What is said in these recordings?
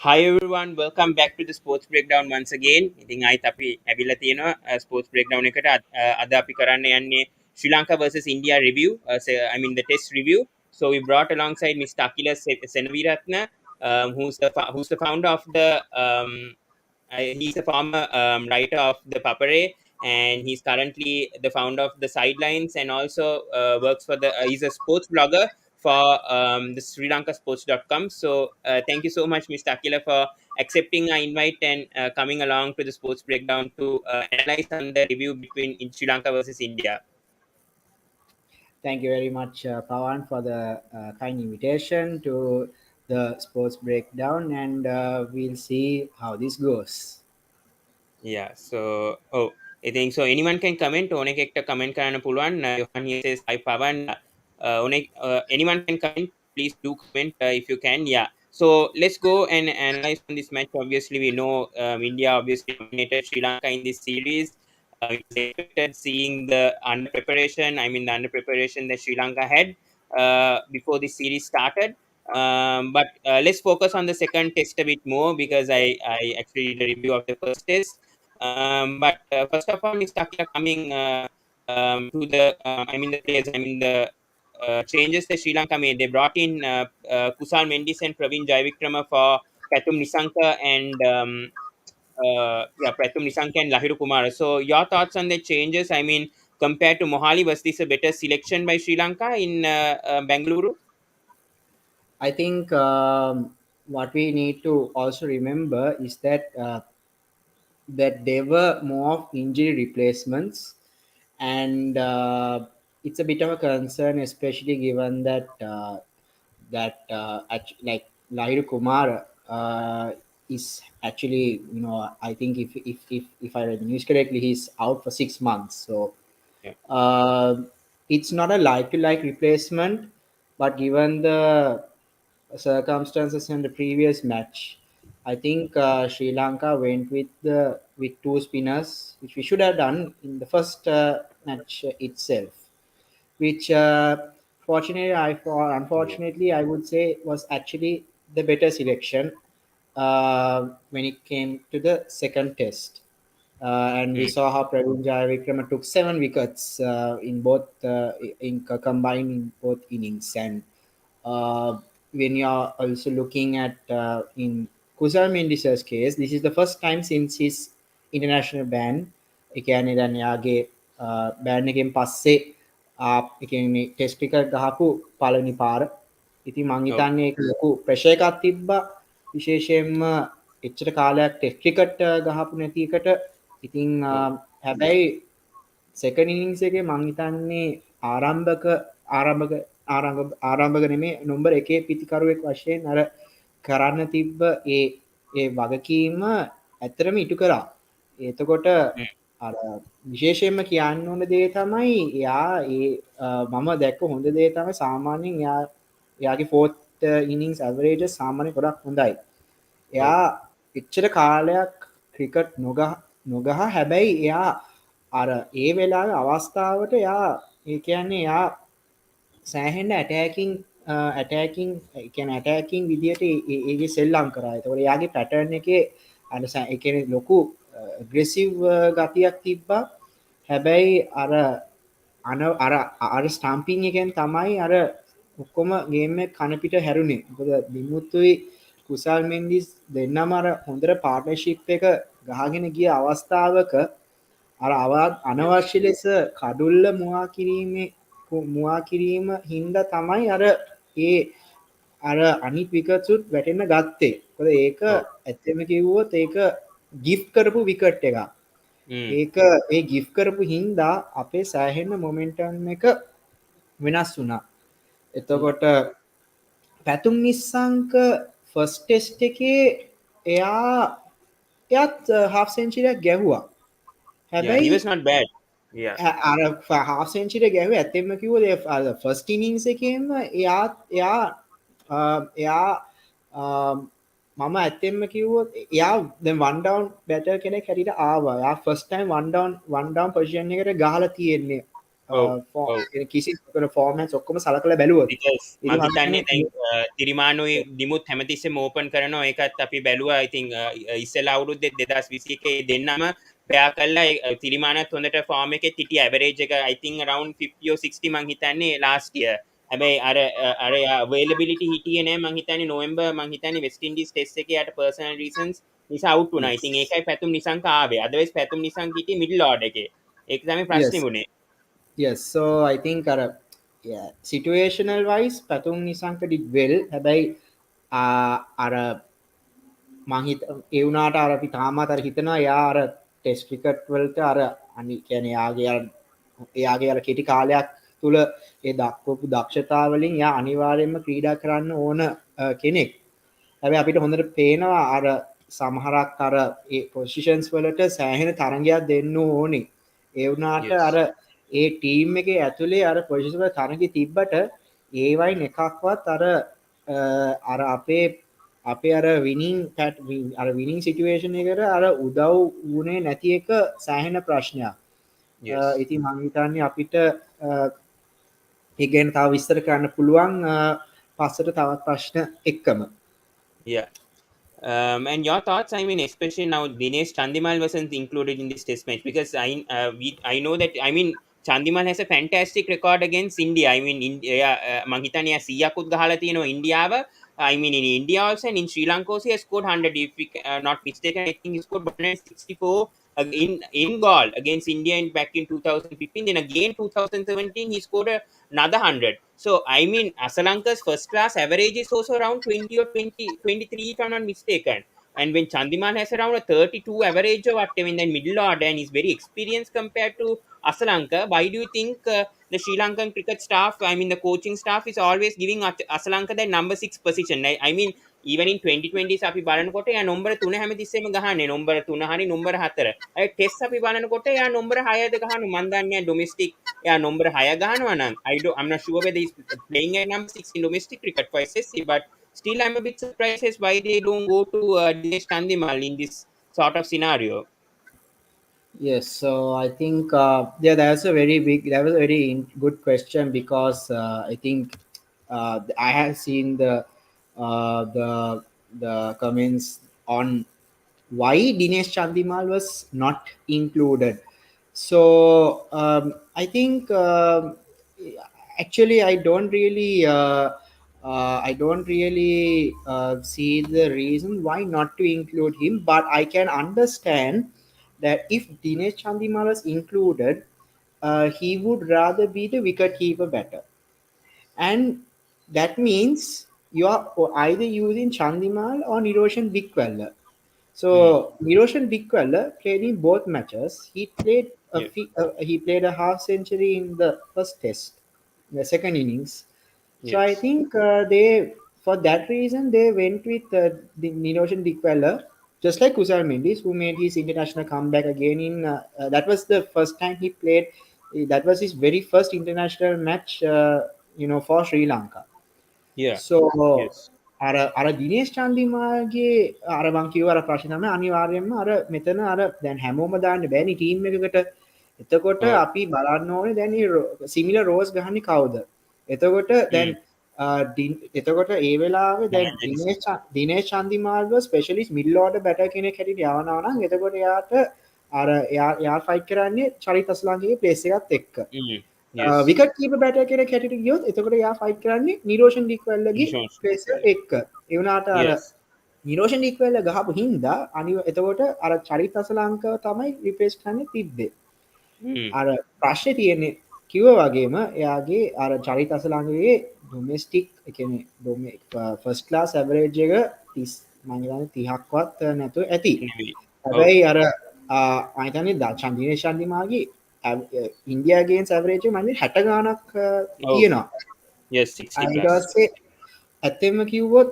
Hi everyone, welcome back to the Sports Breakdown once again. ඉතින් ආයිත් අපි ඇවිල්ලා තියෙනවා Sports Breakdown එකට. අද අපි කරන්න යන්නේ Sri Lanka versus India review, I mean the test review. So we brought alongside Mr Akhila Seneviratne, who's the founder of the he's a former writer of the Papare, and he's currently the founder of the Sidelines, and also works for he's a sports blogger for the Sri Lanka Sports.com. So thank you so much, Mr. Akila, for accepting our invite and coming along to the Sports Breakdown to analyze on the review between in Sri Lanka versus India. Thank you very much, Pawan, for the kind invitation to the sports breakdown, and we'll see how this goes. Yeah. So I think so. Anyone can comment. ඕනෙ එකෙක්ට comment කරන්න පුළුවන්. Johan here says hi Pawan. Anyone can comment. Please do comment if you can. Yeah. So let's go and analyze on this match. Obviously, we know India obviously dominated Sri Lanka in this series. We expected seeing the under preparation. I mean, the under preparation that Sri Lanka had before the series started. But let's focus on the second test a bit more because I actually did a review of the first test. But first of all, Mr. Akila, coming to the, the players, the changes that Sri Lanka made. They brought in Kusal Mendis and Praveen Jaivikrama for Pathum Nisanka and Prathum Nisanka and Lahiru Kumar. So your thoughts on the changes? I mean, compared to Mohali, was this a better selection by Sri Lanka in Bengaluru? I think what we need to also remember is that there were more of injury replacements, and it's a bit of a concern, especially given that like Lahiru Kumar is actually, I think if I read the news correctly, he's out for 6 months. So Yeah. it's not a like to like replacement, but given the circumstances in the previous match, I think Sri Lanka went with two spinners, which we should have done in the first match itself, which fortunately unfortunately I would say was actually the better selection when it came to the second test. And we Mm. saw how Praveen Jayavikrama took 7 wickets combined in both innings. And uh, when you are also looking at in Kusal Mendis's case, this is the first time since his international ban. ඒ කියන්නේ දැන් එයාගේ බෑන් එකෙන් පස්සේ ඒ කියන්නේ test cricket ගහපු පළවෙනි පාර. ඉතින් මං Oh. හිතන්නේ ඒක ලොකු ප්‍රෙෂර් එකක් තිබ්බා. විශේෂයෙන්ම එච්චර කාලයක් ටෙස්ට් ක්‍රිකට් ගහපු නැති එකට. ඉතින් හැබැයි සෙකන්ඩ් ඉනින්ස් එකේ මං හිතන්නේ ආරම්භක නෙමේ නොම්බර් 1 පිතිකරුවෙක් වශයෙන් අර කරන්න තිබ්බ ඒ වගකීම ඇත්තටම ඉටු කරා. එතකොට අර විශේෂයෙන්ම කියන්න ඕන දේ තමයි එයා මම දැක්ක හොඳ දේ තමයි සාමාන්‍යයෙන් එයාගේ 4th innings average සාමාන්‍යයෙන් ගොඩක් හොඳයි. එයා එච්චර කාලයක් ක්‍රිකට් නොගහ හැබැයි එයා අර ඒ වෙලාවේ අවස්ථාවට එයා ඒ කියන්නේ එයා සෑහෙන්න ඇටෑකින් විදියට ඒගේ සෙල්ලම් කරා. ඒතකොට එයාගේ පැටර්න් එකේ අර ඒ කියන්නේ ලොකු ඇග්‍රෙසිව් ගතියක් තිබ්බා. හැබැයි අර ස්ටම්පින් එකෙන් තමයි අර ඔක්කොම ගේම් එක කන පිට හැරුණේ. මොකද දිමුත්තුයි කුසල් මෙන්ඩිස් දෙන්නම අර හොඳට පාර්ට්නර්ෂිප් එක ගහගෙන ගිය අවස්ථාවක අර අනවශ්‍ය ලෙස කඩුල්ල මුවා කිරීම හින්දා තමයි අර අනිත් විකට්සුත් වැටෙන්න ගත්තේ. මොකද ඒක ඇත්තම කිව්වොත් ඒක ගිෆ්ට් කරපු විකට් එකක්. ඒක ඒ ගිෆ්ට් කරපු හින්දා අපේ සෑහෙන්න මොමන්ටම් එක වෙනස් වුණා. එතකොට පැතුම් නිස්සංක ෆස්ට් ටෙස්ට් එකේ එයාත් half century එකක් ගැහුවා. Yeah, he was not bad. Yeah. අර half century ගැහුවේ ඇත්තෙන්ම කිව්වොත් ෆස්ට් ඉනින්ස් එකේම එයා මම ඇත්තෙන්ම කිව්වොත් එයා දැන් වන් ඩවුන් බැටර් කෙනෙක් හැටියට ආවා. එයා ෆස්ට් ටයිම් වන් ඩවුන් පොසිෂන් එකට ගහලා තියෙන්නේ ඔව් ඔව් කිසි ෆෝර්මැට්ස් ඔක්කොම සලකලා බැලුවොත්. because ඉතින් මං මම හිතන්නේ දැන් හිතන්නේ තිරිමානුයි දිමුත් හැමතිස්සෙම ඕපන් කරනවා ඒකත් අපි බැලුවා ඉතින් ඉස්සෙල්ලා අවුරුද්දේ 2021 දෙන්නම බෑ කළා තිරිමානත් හොඳට ෆෝම් එකේ හිටිය ඇවරේජ් එක I think around 50 or 60 මං හිතන්නේ last year හැබැයි අර availability හිටියේ නෑ මං හිතන්නේ නොවැම්බර් මං හිතන්නේ වෙස්ට් ඉන්ඩීස් ටෙස්ට් එකේ යට personal reasons නිසා out වුණා. ඉතින් yes. ඒකයි පැතුම් නිසංක ආවේ. otherwise පැතුම් නිසංක හිටියේ middle order එකේ. ඒක තමයි ප්‍රශ්නේ Yes. වුණේ. Yes. So I think yeah, situational wise Patung Nisanka did well. හැබැයි අර මං හිත ඒ වුණාට අර අපි තාමත් අර හිතනවා එයා අර ටෙස්ට් ක්‍රිකට් වලට අර අනි කියන්නේ එයාගේ අර කෙටි කාලයක් තුල ඒ දක්වපු දක්ෂතාව වලින් එයා අනිවාර්යයෙන්ම ක්‍රීඩා කරන්න ඕන කෙනෙක්. හැබැයි අපිට හොඳට පේනවා අර සමහරක් අර ඒ පොසිෂන්ස් වලට සෑහෙන තරගයක් දෙන්න ඕනේ. ඒ වුණාට yes අර ඒ ටීම් එකේ ඇතුලේ අර පොසිෂන් වල තරගෙ තිබ්බට ඒ වයින් එකක්වත් අර අපේ අර විනිං සිටුවේෂන් එකට අර උදව් වුණේ නැති එක සෑහෙන ප්‍රශ්නයක්. yes ඉතින් මං හිතන්නේ අපිට ඒ ගැන තව විස්තර කරන්න පුළුවන් පස්සට තවත් ප්‍රශ්න එක්කම. yeah. And your thoughts, I mean, especially now Dinesh Chandimal wasn't included in this test match because I know that, I mean, Chandimal has a fantastic record against India. I mean, India, මං හිතන්නේ 100කුත් ගහලා තියෙනවා ඉන්දියාව. I mean, in India also and in Sri Lanka also he has scored 100. If we not mistaken, I think he scored 164 in goal against India back in 2015. Then again 2017 he scored another 100. So, I mean, Asalanka's first class average is also around 20 or 23, if I'm not mistaken. And when Chandimal has around a 32 average or whatever in the middle order and is very experienced compared to Asalanka, why do you think the Sri Lankan cricket staff, I mean, the coaching staff is always giving Asalanka that number 6 position? I mean, even in 2020 අපි බලනකොට යා number 3 හැමතිස්සෙම ගහන්නේ number 3 හරි number 4. අය test අපි බලනකොට යා නම්බර 6ද ගහනවා මන් දන්නේ ඩොමෙස්ටික් යා නම්බර 6 ගහනවා නම් I'm not sure whether he's playing at number 6 in domestic cricket for SSC but still I'm a bit surprised as why they don't go to Dinesh Chandimal in this sort of scenario. Yes, so I think yeah, that was a very good question because I think I have seen the comments on why Dinesh Chandimal was not included. So I think actually I don't really see the reason why not to include him, but I can understand that if Dinesh Chandimal was included, he would rather be the wicket keeper better, and that means you are either using Chandimal or Niroshan Dickwella. Hmm. So Niroshan Dickwella played in both matches. Yeah. He played a half century in the first test, the second innings. So I Yes. think for that reason, they went with the Niroshan Dickwella, just like Kusal Mendis, who made his international comeback again that was the first time he played. That was his very first international match, for Sri Lanka. Yeah. So Yes. අර දිනේෂ් චන්දිමාල්ගේ අර මං කිව්ව අර ප්‍රශ්නේ තමයි අනිවාර්යයෙන්ම අර මෙතන අර දැන් හැමෝම දාන්න බෑනේ ටීම් එකකට. එතකොට Oh. අපි බලන්න ඕනේ දැන් මේ සිමිලර් රෝස් ගහන්නේ කවුද? එතකොට දැන් Hmm. එතකොට ඒ වෙලාවේ දැන් Analysis. දිනේෂ් චන්දිමාල්ව ස්පෙෂලිස්ට් මිඩල් ඕඩර් බැටර් කෙනෙක් හැටියට යවනවා නම් එතකොට එයාට එයා ෆයිට් කරන්නේ චරිත අස්ලංගේ ප්ලේස් එකත් එක්ක. Hmm. Yes. විකට් කීප බැටර් කෙනෙක් හැටියට ගියොත් එතකොට එයා ෆයිට් කරන්නේ නිරෝෂන් ඩික්වැල්ලගේ Insurance. Place Well. එක්ක. ඒ වුණාට අර Yes. නිරෝෂන් ඩික්වැල්ල ගහපු හින්දා එතකොට අර චරිත අසලංකව තමයි රිප්ලේස් කරන්න තිබ්බේ. Hmm. අර ප්‍රශ්නේ තියෙන්නේ කිව්ව වගේම එයාගේ අර චරිත අසලංකගේ ඩොමෙස්ටික් ඒ කියන්නේ ෆස්ට් ක්ලාස් ඇවරේජ් එක 30 මම හිතන්නේ 30ක්වත් නැතුව ඇති. Maybe. Oh. හැබැයි අර මම හිතන්නේ චන්දිනේෂ් චන්දිමාගේ ඉන්දියා ගේම්ස් ඇවරේජ් එක මම 60 ගාණක් Oh. තියෙනවා. Yes. 60 ඊට plus. පස්සේ ඇත්තෙන්ම කිව්වොත්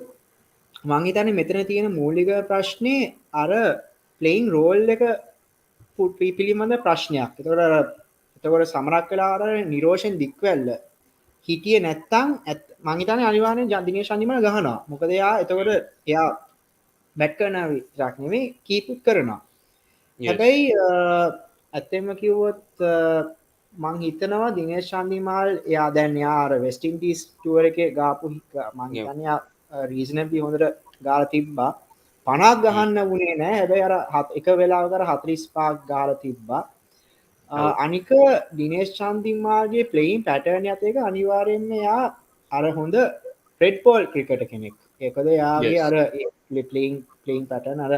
මං හිතන්නේ මෙතන තියෙන මූලික ප්‍රශ්නේ අර ප්ලේයින් රෝල් එක පිළිබඳ ප්‍රශ්නයක්. එතකොට සමරක් වෙලා අර නිරෝෂන් දික්වැල්ල හිටියේ නැත්තම් මං හිතන්නේ අනිවාර්යෙන් දිනේෂ් චන්දිමල් ගහනවා. මොකද එයා බැට් කරනවා විතරක් නෙමෙයි කීපුත් කරනවා. Yes. හැබැයි ඇත්තෙන්ම කිව්වොත් මං හිතනවා දිනේෂ් චන්දිමාල් එයා දැන් එයා අර වෙස්ට් ඉන්ඩීස් ටුවර් එකේ ගාපු මං Yeah. හිතන්නේ එයා රීසනබ්ලි හොඳට ගාලා තිබ්බා 50ක් Mm. ගහන්න වුණේ නැහැ හැබැයි අර එක වෙලාවක අර 45ක් ගාලා තිබ්බා Oh. අනික දිනේෂ් චන්දිමාල්ගේ ප්ලේයින් පැටර්න් එකත් එක අනිවාර්යයෙන්ම එයා අර හොඳ රෙඩ් බෝල් ක්‍රිකටර් කෙනෙක් ඒකද එයාගේ Yes. අර ප්ලේයින් පැටර්න් අර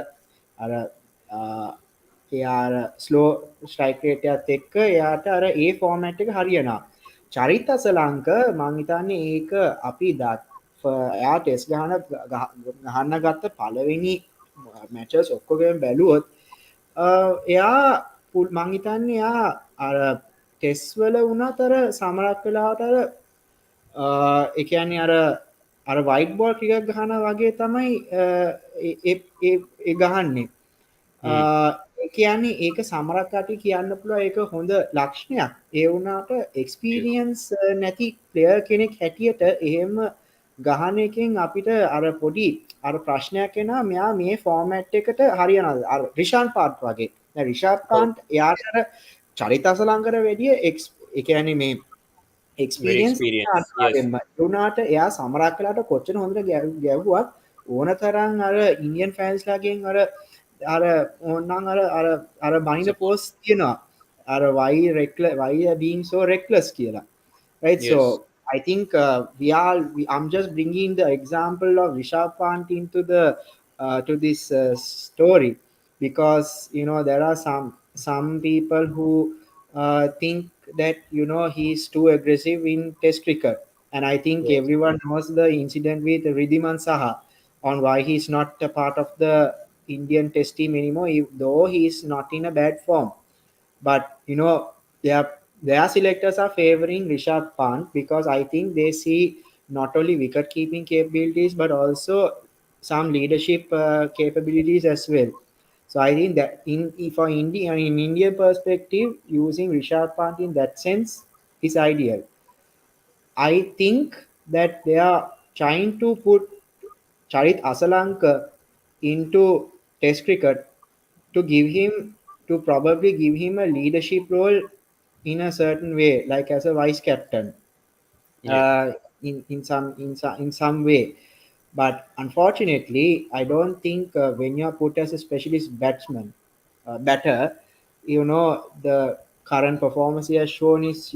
එයා ස්ලෝ ස්ට්‍රයික් රේට් එකත් එක්ක එයාට අර ඒ ෆෝමැට් එක හරියනවා. චරිත අසලංක මං හිතන්නේ ඒක අපි එයා ටෙස්ට් ගහන්න ගත්ත පළවෙනි මැචස් ඔක්කොගෙම බැලුවොත් එයා මං හිතන්නේ එයා අර ටෙස්ට් වල වුණත් අර සමහරක් වෙලාවට අර ඒ කියන්නේ අර වයිට් බෝල් ක්‍රිකට් ගහනවා වගේ තමයි ඒ ගහන්නේ. Mm. ඒ කියන්නේ ඒක සමහරක් කටි කියන්න පුළුවන් ඒක හොඳ ලක්ෂණයක්. ඒ වුණාට Yes. එක්ස්පීරියන්ස් නැති ප්ලේයර් කෙනෙක් හැටියට එහෙම ගහන එකෙන් අපිට අර පොඩි අර ප්‍රශ්නයක් එනවා මෙයා මේ ෆෝමැට් එකට හරියනවද? අර රිෂාන් පාන්ට් වගේ. දැන් රිෂාබ් Oh. පාන්ට් එයාට අර චරිත අසලංකර වැඩිය ඒ කියන්නේ මේ Very එක්ස්පීරියන්ස් experienced. Yes. අනිවාර්යෙන්ම. ඒ වුණාට එයා සමහරක් වෙලාවට කොච්චර හොඳට ගැව්වත් ඕන තරම් අර ඉන්දියන් ෆෑන්ස්ලාගෙන් අර ඕනනම් අර බනින Support. පෝස්ට් තියෙනවා. අර why being so reckless කියලා. Right? So Yes. I think I'm just bringing the example of Rishabh Pant into the to this story because there are some people who think that he's too aggressive in Test cricket, and I think Yes. everyone knows the incident with Ridhiman Saha on why he's not a part of the Indian Test team anymore, though he's not in a bad form. But their selectors are favoring Rishabh Pant because I think they see not only wicket keeping capabilities but also some leadership capabilities as well. So I think that for India, in Indian perspective, using Rishabh Pant in that sense is ideal. I think that they are trying to put Charit Asalanka into Test cricket to probably give him a leadership role in a certain way, like as a vice captain, Yeah. uh, in some way. But unfortunately, I don't think when you are put as a specialist batter, the current performance he has shown is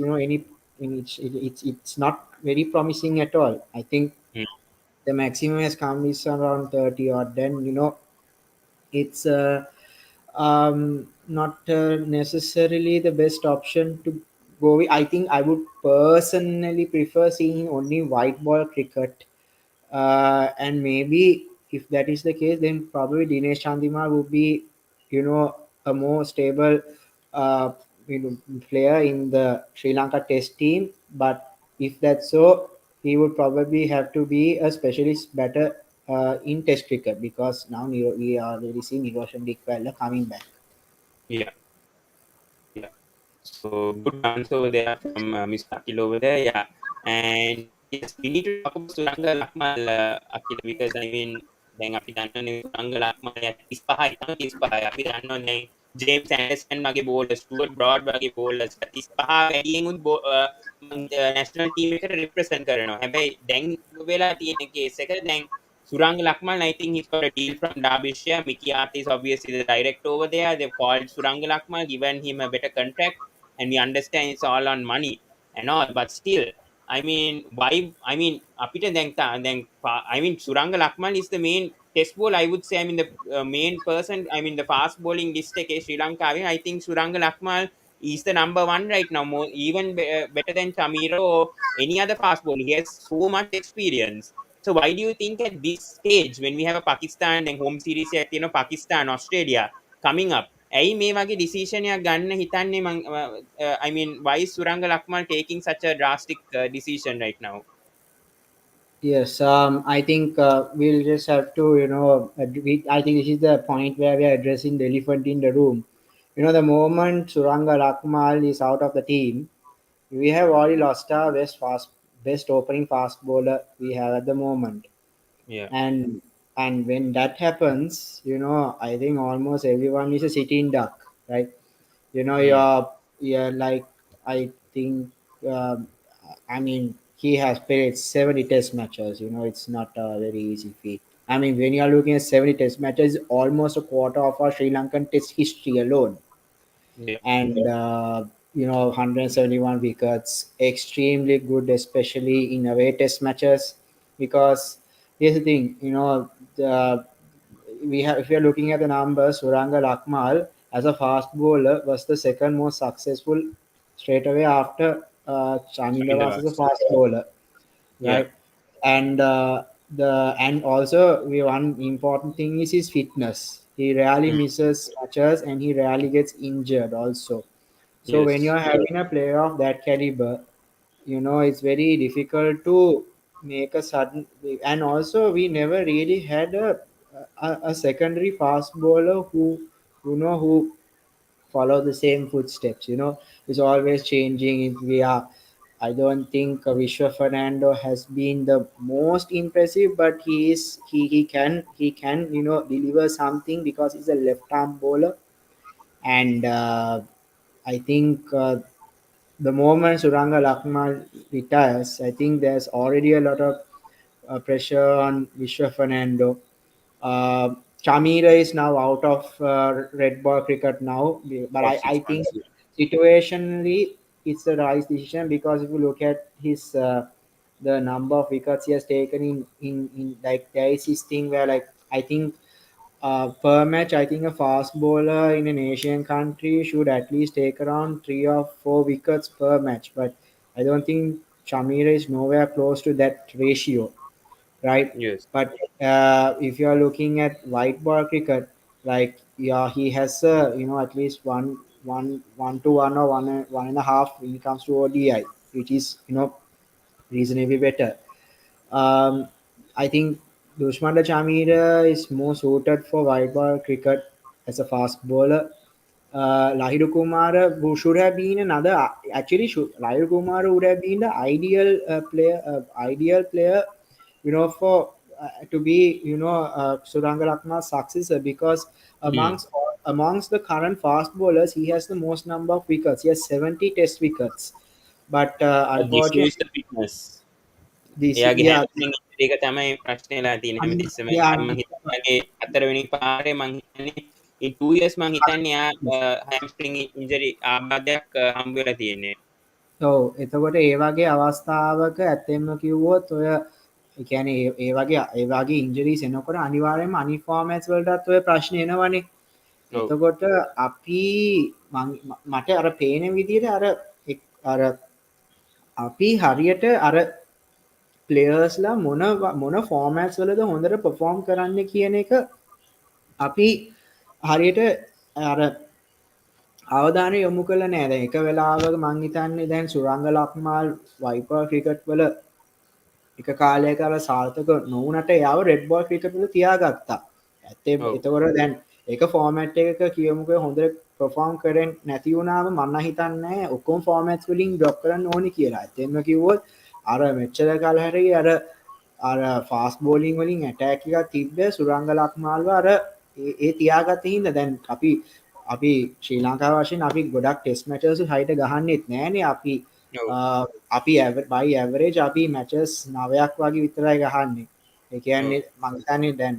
it's not very promising at all. I think Mm. the maximum has come is around 30 or then it's not necessarily the best option to go with. I think I would personally prefer seeing only white ball cricket. And maybe if that is the case, then probably Dinesh Chandima would be, a more stable uh, player in the Sri Lanka Test team. But if that's so, he would probably have to be a specialist batter in Test cricket because now we are already seeing Niroshan Dikwala coming back. Yeah. Yeah. So good answer over there from Mr. Akhil over there. Yeah. And yes, we need to talk about Suranga Lakmal, Akhil, because I mean, දැන් අපි දන්නවනේ සුරංග ලක්මල් 35යි තම 35යි අපි දන්නවා දැන් James Anderson වගේ බෝලර්ස් Stuart broad වගේ බෝලර්ස් 35 වැඩියෙන් උත් නැෂනල් ටීම් එකට රිප්‍රසන්ට් කරනවා හැබැයි දැන් වෙලා තියෙන කේස් එක දැන් Surang Lakmal, I think he's got a deal from Derbyshire. Mickey Hart is obviously the director over there. They've called Surang Lakmal, given him a better contract, and we understand it's all on money and all. But still, I mean, why? I mean, apita then I mean, Suranga Lakmal is the main test ball. I would say, I mean, the main person. I mean, the fast bowling list Sri Lanka. I think Suranga Lakmal is the number one right now, more even better than Chamiro or any other fast bowler. He has so much experience. So why do you think at this stage, when we have a Pakistan and home series at Pakistan, Australia coming up, ඇයි මේ වගේ decision එකක් ගන්න හිතන්නේ I mean why is Suranga Lakmal taking such a drastic decision right now? Yes, I think we'll just have to, I think this is the point where we are addressing the elephant in the room. The moment Suranga Lakmal is out of the team, we have already lost our best opening fast bowler we have at the moment. Yeah. And when that happens, I think almost everyone is a sitting duck, right? Mm. You're like I think, um, I mean, he has played 70 test matches. It's not a very easy feat. I mean, when you are looking at 70 test matches, almost a quarter of our Sri Lankan test history alone. Yeah. And, 171 wickets, extremely good, especially in away test matches. Because here's the thing, the we have if we are looking at the numbers, Suranga Lakmal as a fast bowler was the second most successful straight away after Chamindavas as a Samindavas. fast bowler, Yeah. right? And also one important thing is his fitness. He rarely Mm. misses matches and he rarely gets injured also. So when Yes. you're having a player of that caliber, it's very difficult to make a sudden. And also we never really had a secondary fast bowler who follow the same footsteps. It's always changing. We are I don't think Vishwa Fernando has been the most impressive, but he can deliver something because he's a left arm bowler. And I think the moment Suranga Lakmal retires, I think there's already a lot of pressure on Vishwa Fernando. Uh, Chamira is now out of red ball cricket now, but For I six think months. Yeah. situationally it's the right decision because if you look at his the number of wickets he has taken in like there is this thing where like I think per match, I think a fast bowler in an Asian country should at least take around 3 or 4 wickets per match. But I don't think Shamira is nowhere close to that ratio, right? Yes. But if you are looking at white ball cricket, like yeah, he has at least one to one or one and a half when it comes to ODI, which is reasonably better. Um, I think Dushmanda Chamira is more suited for white ball cricket as a fast bowler. Lahiru Kumara, who should have been another, actually, Lahiru Kumara would have been the ideal player, for to be, Suranga Lakma's successor because Mm. amongst the current fast bowlers, he has the most number of wickets. He has 70 test wickets, but The issue is unfortunately, the fitness. this එයාගේ yeah, හැමස්ට්‍රින් injury එක තමයි ප්‍රශ්නේ වෙලා තියෙන්නේ හැමතිස්සෙම. yeah, එයා මං හිතන්නේ එයාගේ හතරවෙනි පාරේ මං හිතන්නේ in 2 years මං හිතන්නේ එයා හැම්ස්ට්‍රින් ඉන්ජරි ආබාධයක් හම්බ වෙලා තියෙන්නේ. ඔව් එතකොට ඒ වගේ අවස්ථාවක ඇත්තෙන්ම කිව්වොත් ඔය ඒ කියන්නේ ඒ වගේ ඉන්ජරිස් එනකොට අනිවාර්යයෙන්ම අනිත් ෆෝමැට්ස් වලටත් ඔය ප්‍රශ්න එනවනේ. ඔව්. එතකොට අපි මට අර පේන විදිහට අර අපි හරියට අර ප්ලේයර්ස්ලා මොන ෆෝමැට්ස් වලද හොඳට පර්ෆෝම් කරන්න කියන එක අපි හරියට අර අවධානය යොමු කළා නෑ. දැන් එක වෙලාවක මං හිතන්නේ දැන් සුරංග ලක්මාල් වයිපර් ක්‍රිකට් වල එක කාලයක අර සාර්ථක නොවුනට එයාව රෙඩ් බෝල් ක්‍රිකට් වල තියාගත්තා. ඔව්. එතකොට දැන් ඒක ෆෝමැට් එකක කියමුකෝ හොඳට පර්ෆෝම් කරන්නේ නැති වුණාම මම හිතන්නේ ඔක්කොම ෆෝමැට්ස් වලින් ඩ්‍රොප් කරන්න ඕනි කියලා. ඇත්තෙන්ම කිව්වොත් අර මෙච්චර කාල හැරි අර ෆාස්ට් බෝලින් වලින් ඇටැක් එකක් තිබ්බේ සුරංග ලක්මාල්ව අර ඒ තියාගත්ත හින්දා දැන් අපි ශ්‍රී ලංකාව වශයෙන් අපි ගොඩක් ටෙස්ට් මැචස් හයිට ගහන්නෙත් නෑනේ අපි ඔව්. අපි බයි ඇවරේජ් අපි මැචස් 9ක් වගේ විතරයි ගහන්නේ. ඒ ඔව්. කියන්නේ මං හිතන්නේ දැන්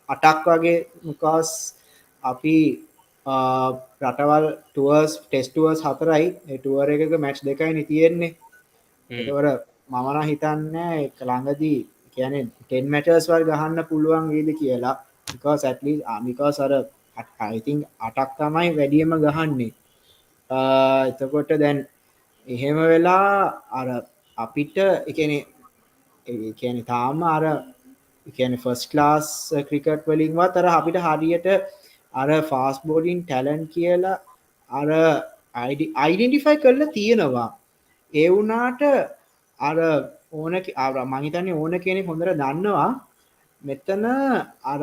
8ක් වගේ මුකාස් අපි රටවල් ටුවර්ස් ටෙස්ට් ටුවර්ස් 4යි ඒ ටුවර් එකක මැච් දෙකයිනේ තියෙන්නේ. හ්ම්. එතකොට මම නම් හිතන්නේ ඒක ළඟදී කියන්නේ 10 මැචස් වල් ගහන්න පුළුවන් වේද කියලා. because අර I think 8ක් තමයි වැඩියම ගහන්නේ. එතකොට දැන් එහෙම වෙලා අර අපිට ඒ කියන්නේ තාම අර ඒ කියන්නේ ෆස්ට් ක්ලාස් ක්‍රිකට් වලින්වත් අර අපිට හරියට අර ෆාස්ට් බෝලින් ටැලන්ට් කියලා අර අයිඩෙන්ටිෆයි කරලා තියෙනවා. ඒ වුණාට අර මං හිතන්නේ ඕන කෙනෙක් හොඳට දන්නවා මෙතන අර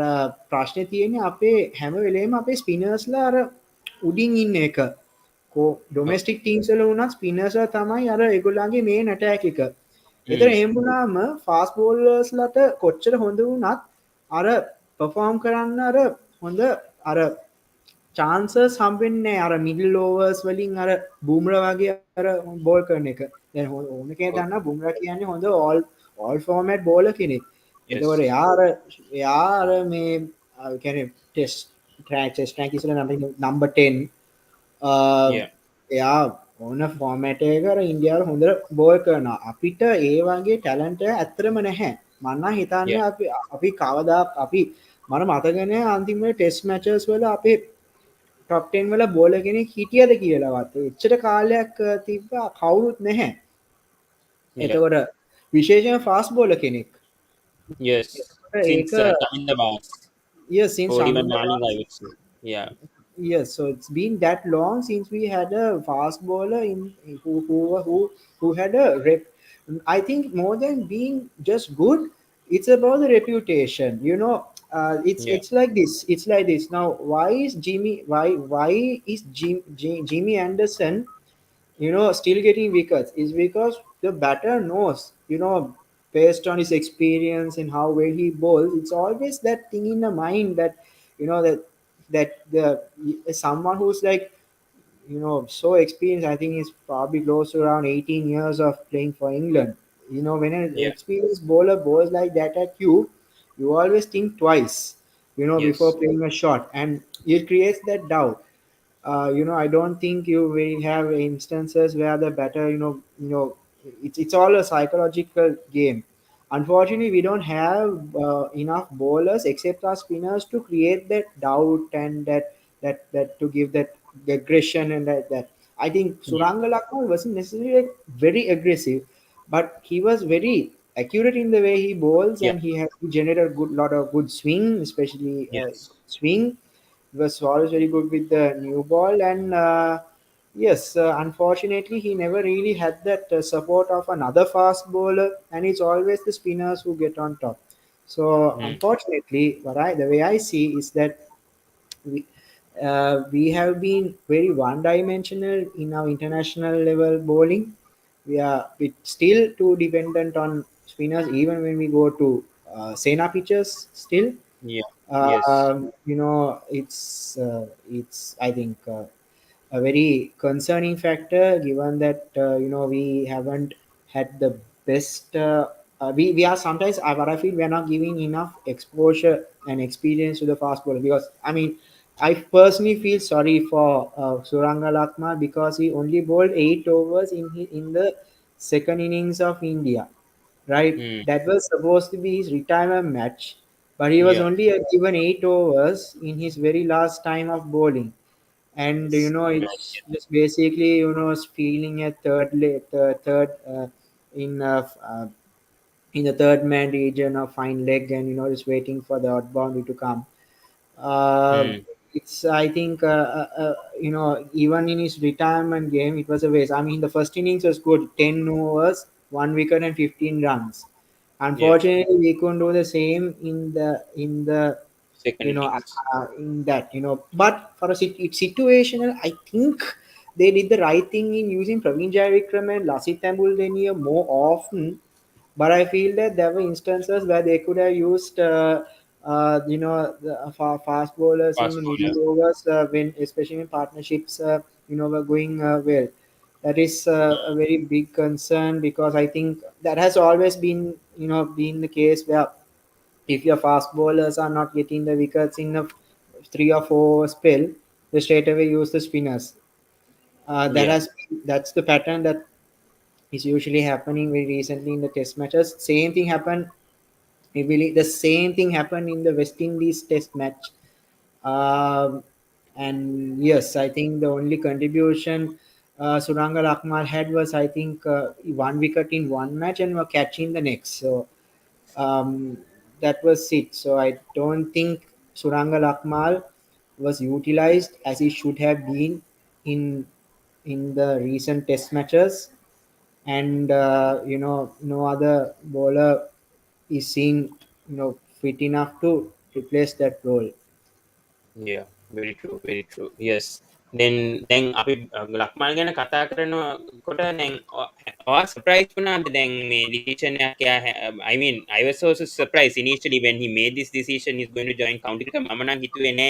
ප්‍රශ්නේ තියෙන්නේ අපේ හැම වෙලේම අපේ ස්පිනර්ස්ලා අර උඩින් ඉන්න එක. ඔව්. ඩොමස්ටික් ටීම්ස් වල වුණත් ස්පිනර්ස්ලා තමයි අර ඒගොල්ලන්ගේ මේන් ඇටැක් එක. එතන හ්ම්. එහෙම වුණාම ෆාස්ට් බෝලර්ස්ලාට කොච්චර හොඳ වුණත් අර පර්ෆෝම් කරන්න අර හොඳ අර chances හම්බෙන්නේ අර middle overs වලින් අර බුම්රා වගේ අර බෝල් කරන එක. දැන් ඕන කෙනෙක් Oh, දන්නවා බුම්රා කියන්නේ හොඳ all format bowler කෙනෙක්. එතකොට yes. එයා අර මේ කියන්නේ ටෙස්ට් රැන්ක් ඉස්සර number 10 Yeah. එයා ඕන ෆෝමැට් එකක අර ඉන්දියාවට හොඳට බෝල් කරනවා. අපිට ඒ වගේ ටැලන්ට් එක ඇත්තටම නැහැ. මම නම් Yeah. හිතන්නේ අපි කවදා අපි මට මතක නෑ අන්තිමට ටෙස්ට් මැචස් වල අපේ ටොප් 10 වල බෝලර් කෙනෙක් හිටියද කියලාවත්. එච්චර කාලයක් තිබ්බා කවුරුත් නැහැ. Yeah. එතකොට විශේෂයෙන් ෆාස්ට් බෝලර් කෙනෙක්. Yes. එතකොට ඒක Since Taminda Bas, yes since or even Raminda Maling, I would say. Yeah. yes, so it's been that long since we had a fast bowler in who had a rep. I think more than being just good, it's about the reputation. Yeah. It's like this. It's like this. Now, why is Jimmy Anderson still getting wickets is because the batter knows, based on his experience and how well he bowls, it's always that thing in the mind that, that someone who's like, so experienced, I think he's probably close to around 18 years of playing for England. When an Yeah. experienced bowler bowls like that at you, you always think twice, before Yes. playing a shot, and it creates that doubt. I don't think you will have instances where the batter, it's all a psychological game. Unfortunately, we don't have enough bowlers except our spinners to create that doubt and that to give that aggression and that. I think Yeah. Suranga Lakmal wasn't necessarily like very aggressive, but he was very accurate in the way he bowls, Yeah. and he generated a good lot of good swing, especially Yes. swing was always very good with the new ball, and yes, unfortunately, he never really had that support of another fast bowler, and it's always the spinners who get on top. So, Mm. unfortunately, the way I see is that we we have been very one-dimensional in our international level bowling. We still too dependent on spinners, even when we go to Sena pitches. Still, Yeah. Yes. it's I think a very concerning factor, given that we haven't had the best. We are sometimes, what I feel, we are not giving enough exposure and experience to the fast bowler, because I mean, I personally feel sorry for Suranga Lakma, because he only bowled 8 overs in the second innings of India, right? Mm. That was supposed to be his retirement match, but he was Yeah. only given 8 overs in his very last time of bowling. And Yes. it's just basically feeling a third in in the third man region of fine leg, and just waiting for the odd boundary to come. uh, Mm. it's I think even in his retirement game it was a waste. I mean, the first innings was good, 10 overs, 1 wicket and 15 runs. Yeah. Unfortunately, we couldn't do the same in the Second innings. in that, but for a it's situational, I think they did the right thing in using Praveen Jayavikram and Lasit Tambul more often. But I feel that there were instances where they could have used fast bowlers in Fast the bowler. middle overs, when especially when partnerships were going well. That is a very big concern, because I think that has always been the case, where if your fast bowlers are not getting the wickets in a 3 or 4 spell, they straight away use the spinners. Yeah. That's the pattern that is usually happening very recently in the test matches. Same thing happened. We believe the same thing happened in the West Indies test match. Um, and yes, I think the only contribution Suranga Lakmal had was, I think, 1 wicket in one match and were catching the next. So um, that was it. So I don't think Suranga Lakmal was utilized as he should have been in the recent test matches, and no other bowler is seen fit enough to replace that role. Yeah, very true, very true. Yes. දැන් අපි ලක්මල් ගැන කතා කරනකොට දැන් ඔයා surprise වුණාද දැන් මේ decision එකක් I mean I was also surprised initially when he made this decision he's going to join county cricket මම නම් හිතුවේ නෑ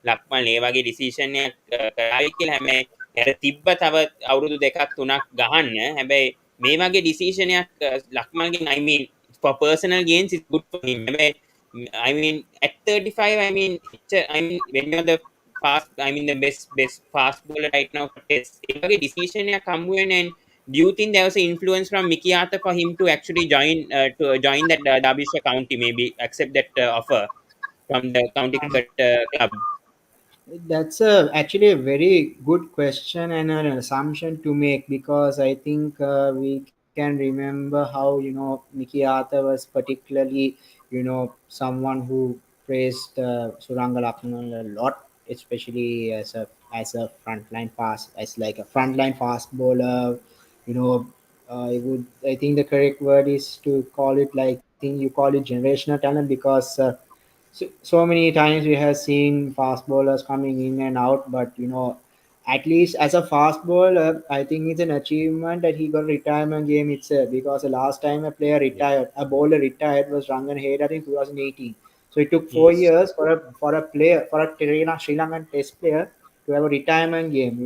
ලක්මන් ඒ වගේ ඩිසිෂන් එකක් කරાવી කියලා. හැබැයි එයාට තිබ්බ තව අවුරුදු දෙකක් තුනක් ගහන්න. හැබැයි මේ වගේ ඩිසිෂන් එකක් ලක්මන්ගෙන් I mean for personal gains it's good for him. හැබැයි I mean at 35 I mean I mean when you're the fast I mean the best fast bowler right now for test ඒ වගේ decision එකක් හම්බ වෙන. And do you think there was an influence from Mickey Arthur for him to actually join that Derbyshire County, maybe accept that offer from the county cricket club? That's actually a very good question and an assumption to make, because I think we can remember how Mickey Arthur was particularly someone who praised Suranga Lakshman a lot, especially as a frontline fast as like a frontline fast bowler. You know, I think the correct word is to call it, like, I think you call it generational talent, because so many times we have seen fast bowlers coming in and out, but at least as a fast bowler, I think it's an achievement that he got retirement game itself, because the last time Yeah. a bowler retired was Rangan Hed, I think 2018. So it took four Yes. years for a Sri Lankan Test player to have a retirement game,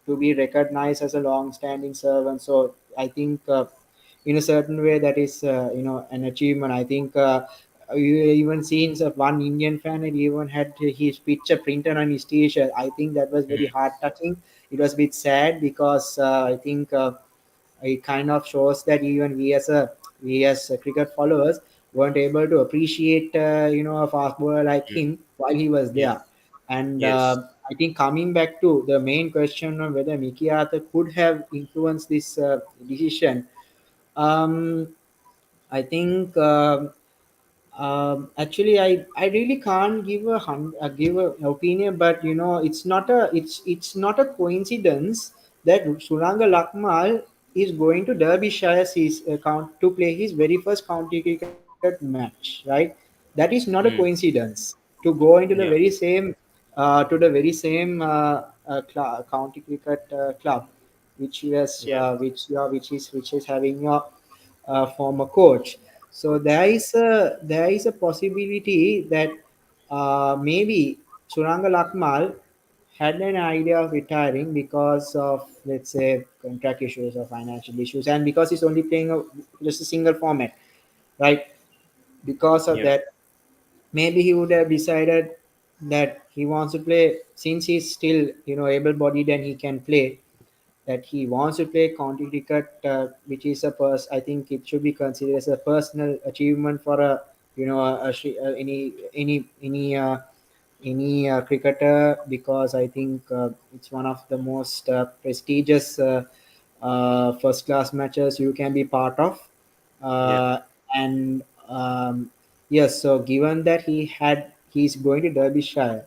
to be recognized as a long-standing servant. So I think in a certain way that is an achievement. I think you even seen one Indian fan and even had his picture printed on his t-shirt. I think that was very Mm. heart touching. It was a bit sad, because I think it kind of shows that even we as cricket followers weren't able to appreciate a fast bowler like Mm. him while he was there. Yes. And Yes. I think coming back to the main question on whether Mickey Arthur could have influenced this decision, um, I think actually I really can't give an opinion, but it's not a coincidence that Suranga Lakmal is going to Derbyshire to play his very first county cricket match, right? That is not a Mm. coincidence to go into the Yeah. very same county cricket club, Yeah. which is having your former coach. So there is a possibility that maybe Suranga Lakmal had an idea of retiring because of, let's say, contract issues or financial issues, and because he's only playing just a single format, right? Because of Yeah. that, maybe he would have decided that he wants to play, since he's still able-bodied and he can play, that he wants to play county cricket, which is I think it should be considered as a personal achievement for any cricketer, because I think it's one of the most prestigious first class matches you can be part of. Yeah. uh, and yes, so given that he's going to Derbyshire,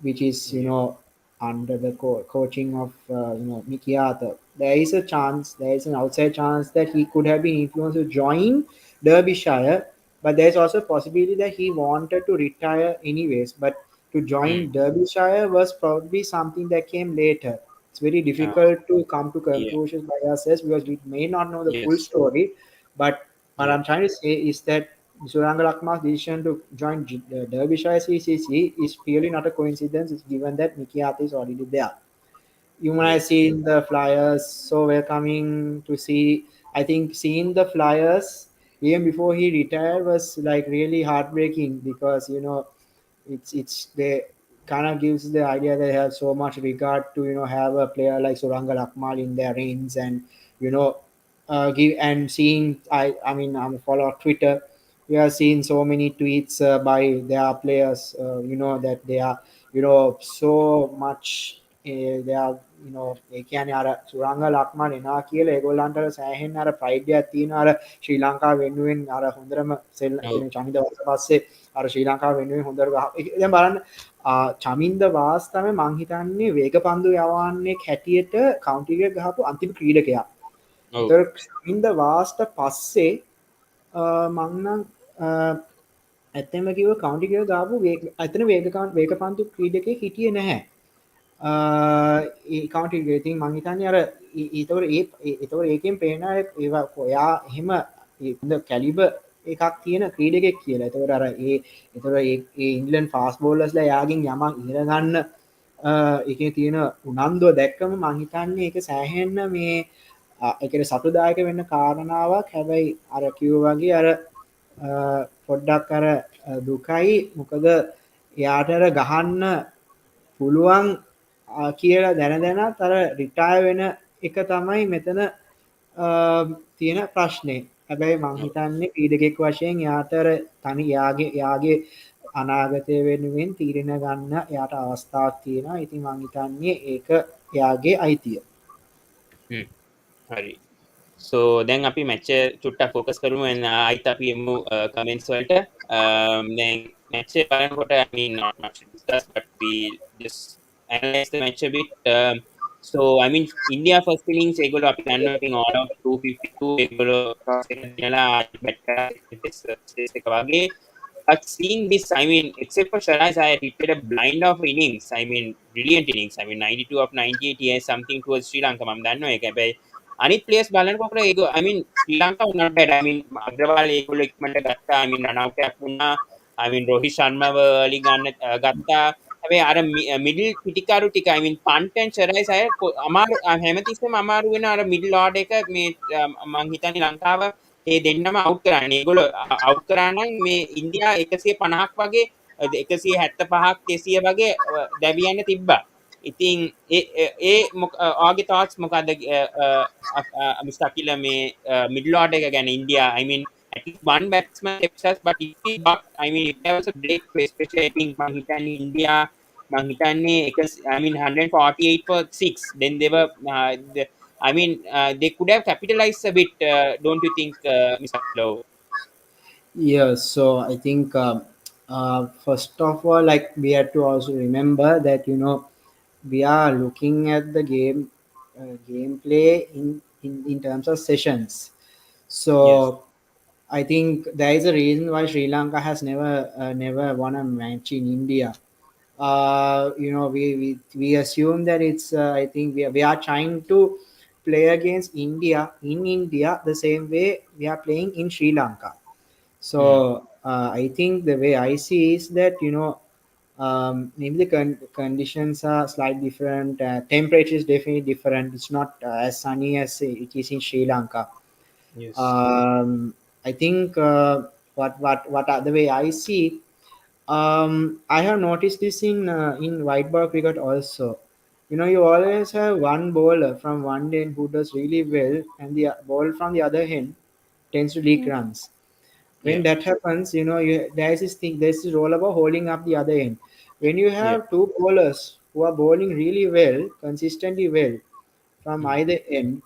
which is Yeah. under the coaching of Mickey Arthur. There is an outside chance that he could have been influenced to join Derbyshire, but there's also a possibility that he wanted to retire anyways. But to Mm. join Derbyshire was probably something that came later. It's very Uh, difficult to come to yeah. conclusions by ourselves, because we may not know the full Yes. story. But what Yeah. I'm trying to say is that Suranga Lakma's decision to join Derbyshire CCC is purely not a coincidence. It's given that Mickey Arthur is already there. You might have Yes. seen the flyers, so welcoming to see. I think seeing the flyers even before he retired was like really heartbreaking, because it's they kind of gives the idea they have so much regard to have a player like Suranga Lakmal in their reigns. And you know give and seeing, I'm a follower of Twitter. We are seeing so many tweets by their players, that they are so much they are ඒ කියන්නේ අර සුරංග ලක්මන් එනවා කියලා ඒගොල්ලන්ට සෑහෙන අර pride එකක් තියෙනවා අර ශ්‍රී ලංකාව වෙනුවෙන් අර හොඳටම Oh. චමින්ද වාස් පස්සේ අර ශ්‍රී ලංකාව වෙනුවෙන් හොඳට දැන් බලන්න චමින්ද වාස් තමයි මං හිතන්නේ වේගපන්දු යවන්නෙක් හැටියට කවුන්ටි එක ගහපු අන්තිම ක්‍රීඩකයා. Oh. ඒතර චමින්ද වාස්ට පස්සේ මං නම් ඇත්තම කිව්ව කවුන්ටි එක ගාපු ඇතන වේගපන්දු ක්‍රීඩකයෙක් හිටියේ නැහැ. ඒ කවුන්ටි එක ඉතින් මං හිතන්නේ අර ඒතකොට ඒකෙන් පේන ඒවා ඔයා එහෙම the caliber එකක් තියෙන ක්‍රීඩකෙක් කියලා. එතකොට අර ඒ ඉංග්ලන්ඩ් ෆාස්ට් බෝලර්ස්ලා එයාගෙන් යමක් ඉගෙන ගන්න ඒකේ තියෙන උනන්දුව දැක්කම මං හිතන්නේ ඒක සෑහෙන්න මේ ඒ කියන්නේ සතුටුදායක වෙන්න කාරණාවක්. හැබැයි අර කිව්වා වගේ අර පොඩ්ඩක් අර දුකයි. මොකද එයාට අර ගහන්න පුළුවන් කියලා දැනත් අර රිටයර් වෙන එක තමයි මෙතන තියෙන ප්‍රශ්නේ. හැබැයි මං හිතන්නේ ක්‍රීඩකෙක් වශයෙන් එයාට අර තනි එයාගේ අනාගතය වෙනුවෙන් තීරණ ගන්න එයාට අවස්ථාවක් තියෙනවා. ඉතින් මං හිතන්නේ ඒක එයාගේ අයිතිය. හරි. So දැන් අපි මැච් එක චුට්ටක් ફોකස් කරමු and ආයිත් අපි එමු කමෙන්ට්ස් වලට. දැන් මැච් එක බලනකොට I mean not much to discuss but we just analyze the match a bit. So I mean India first innings ඒගොල්ලෝ අපි දන්නවා ඉතින් all out 252 ඒගොල්ලෝ toss එක දිනලා බැට් කරලා ටෙස්ට් එක වගේ. But seeing this, I mean, except for Sheryas Iyer, he played a blind of innings. I mean, brilliant innings. I mean, 92 of 98, he has something towards Sri Lanka. මම දන්නවා ඒක. හැබැයි අනිත් players බලනකොට ඒක I mean ශ්‍රී ලංකාව not bad. I mean අග්‍රවාල් ඒගොල්ලෝ ඉක්මනට ගත්තා. I mean run out එකක් වුණා. I mean රෝහිත් ශර්මව early ගන්න ගත්තා. හැබැයි අර මිඩල් පිටිකරු ටික I mean Pant and Sheryas Iyer අමාරු හැමතිස්සෙම අමාරු වෙන අර මිඩල් ඕඩර් එක මේ මං හිතන්නේ ලංකාව ඒ දෙන්නම අවුට් කරන්නේ. ඒගොල්ලෝ අවුට් කරා නම් මේ ඉන්දියා 150ක් වගේ 175ක් 200 වගේ දැවියන්න තිබ්බා. ඉතින් ඔයාගේ thoughts මොකද්ද Mr Akhila මේ middle order එක ගැන India I mean at least one batsman kept us but if we got I mean if there was a break especially I think මං හිතන්නේ India මං හිතන්නේ I mean 148 for 6 then they were I mean they could have capitalized a bit don't you think Mr Akhila? Yeah, so I think first of all, like we have to also remember that we are looking at the gameplay in terms of sessions. Yes, So I think there is a reason why Sri Lanka has never won a match in India. We assume that it's I think we are trying to play against India in India the same way we are playing in Sri Lanka. mm, So I think the way I see is that maybe the conditions are slightly different. Temperature is definitely different. It's not as sunny as it is in Sri Lanka. yes, I think what the way I see. I have noticed this in white ball cricket also. You always have one bowler from one end who does really well, and the ball from the other end tends to leak runs. When yeah, that happens, there's this thing, there's this role about holding up the other end. When you yeah, have two bowlers who are bowling really well, consistently well from mm, either end,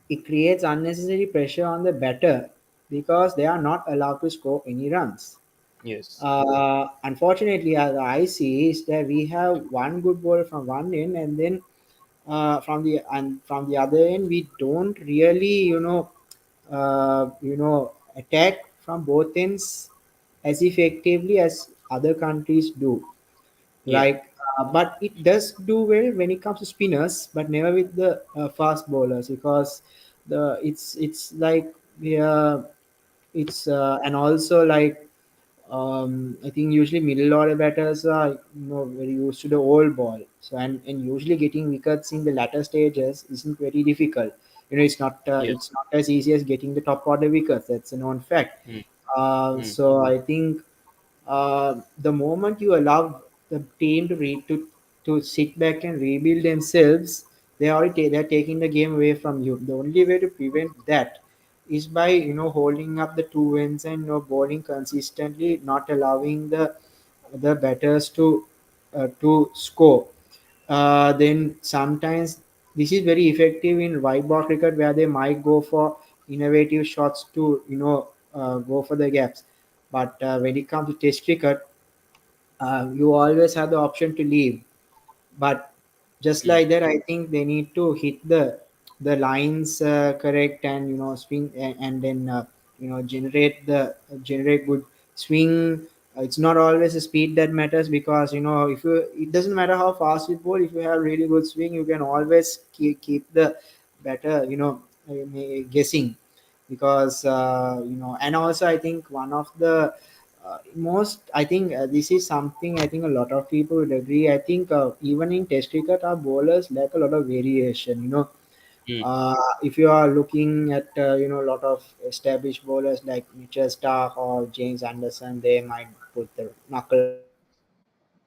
it creates unnecessary pressure on the batter because they are not allowed to score any runs. yes, Unfortunately, as I see, is that we have one good bowler from one end, and then from the other end, we don't really, attack from both ends as effectively as other countries do. yeah, Like, but it does do well when it comes to spinners, but never with the fast bowlers because it's like we are it's and also like I think usually middle order batters are very used to the old ball. So and usually getting wickets in the latter stages isn't very difficult. yes, It's not as easy as getting the top order wickets. That's a known fact. mm, mm, So I think the moment you allow the team to sit back and rebuild themselves, they're taking the game away from you. The only way to prevent that is by holding up the two ends and bowling consistently, not allowing the batters to score. Then sometimes this is very effective in white ball cricket where they might go for innovative shots to go for the gaps. But when it comes to test cricket, you always have the option to leave. But just mm, like that, I think they need to hit the lines correct and swing and then generate good swing. It's not always the speed that matters because if you it doesn't matter how fast you bowl. If you have really good swing, you can always keep the better guessing. because and also I think one of the most I think this is something I think a lot of people would agree. I think even in test cricket, our bowlers lack a lot of variation. Mm. If you are looking at a lot of established bowlers like Mitchell Stark or James Anderson, they might put the knuckle ball or fast bowling.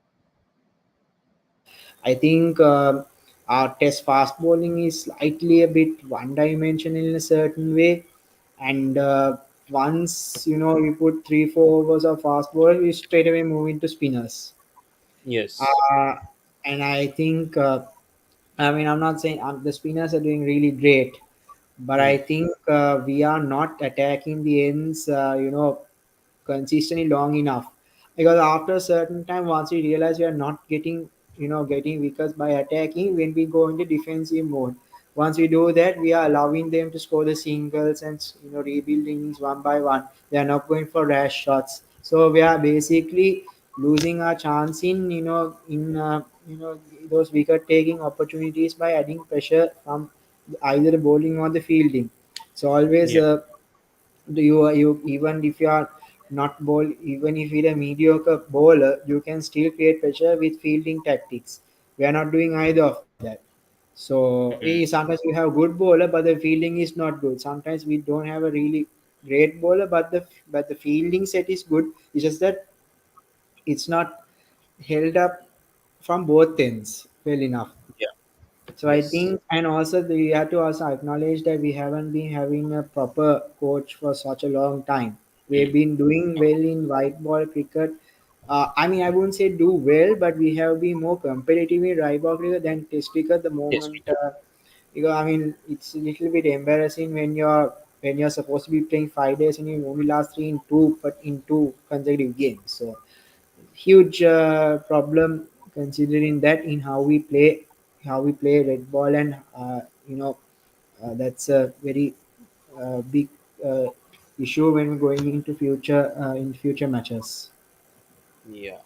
I think our test fast bowling is slightly a bit one dimensional in a certain way, and once you put 3-4 overs of fast ball, we straight away move into spinners. Yes. Uh, and I think I mean, I'm not saying the spinners are doing really great, but I Mm. think we are not attacking the ends, consistently long enough. Because after a certain time, once we realize we are not getting wickets by attacking, when we go into defensive mode, once we do that, we are allowing them to score the singles and rebuilding innings one by one. They are not going for rash shots, so we are basically losing our chance in those wicket taking opportunities by adding pressure from either the bowling or the fielding. So always Yeah. you even if you are not bowl even if you're a mediocre bowler, you can still create pressure with fielding tactics. We are not doing either of that. So Mm. sometimes we have good bowler, but the fielding is not good. Sometimes we don't have a really great bowler, but the fielding set is good. It's just that it's not held up from both ends well enough. Yeah. So I Yes. think, and also we have to also acknowledge that we haven't been having a proper coach for such a long time. We've Mm. been doing well in white ball cricket. I mean, I wouldn't say do well, but we have been more competitive in white ball cricket than test cricket. The Yes. moment, because I mean, it's a little bit embarrassing when you're supposed to be playing 5 days and you only last three in two, but in two consecutive games. So huge problem considering that in how we play red ball, and that's a very big uh, issue when we're going into future matches. Yeah.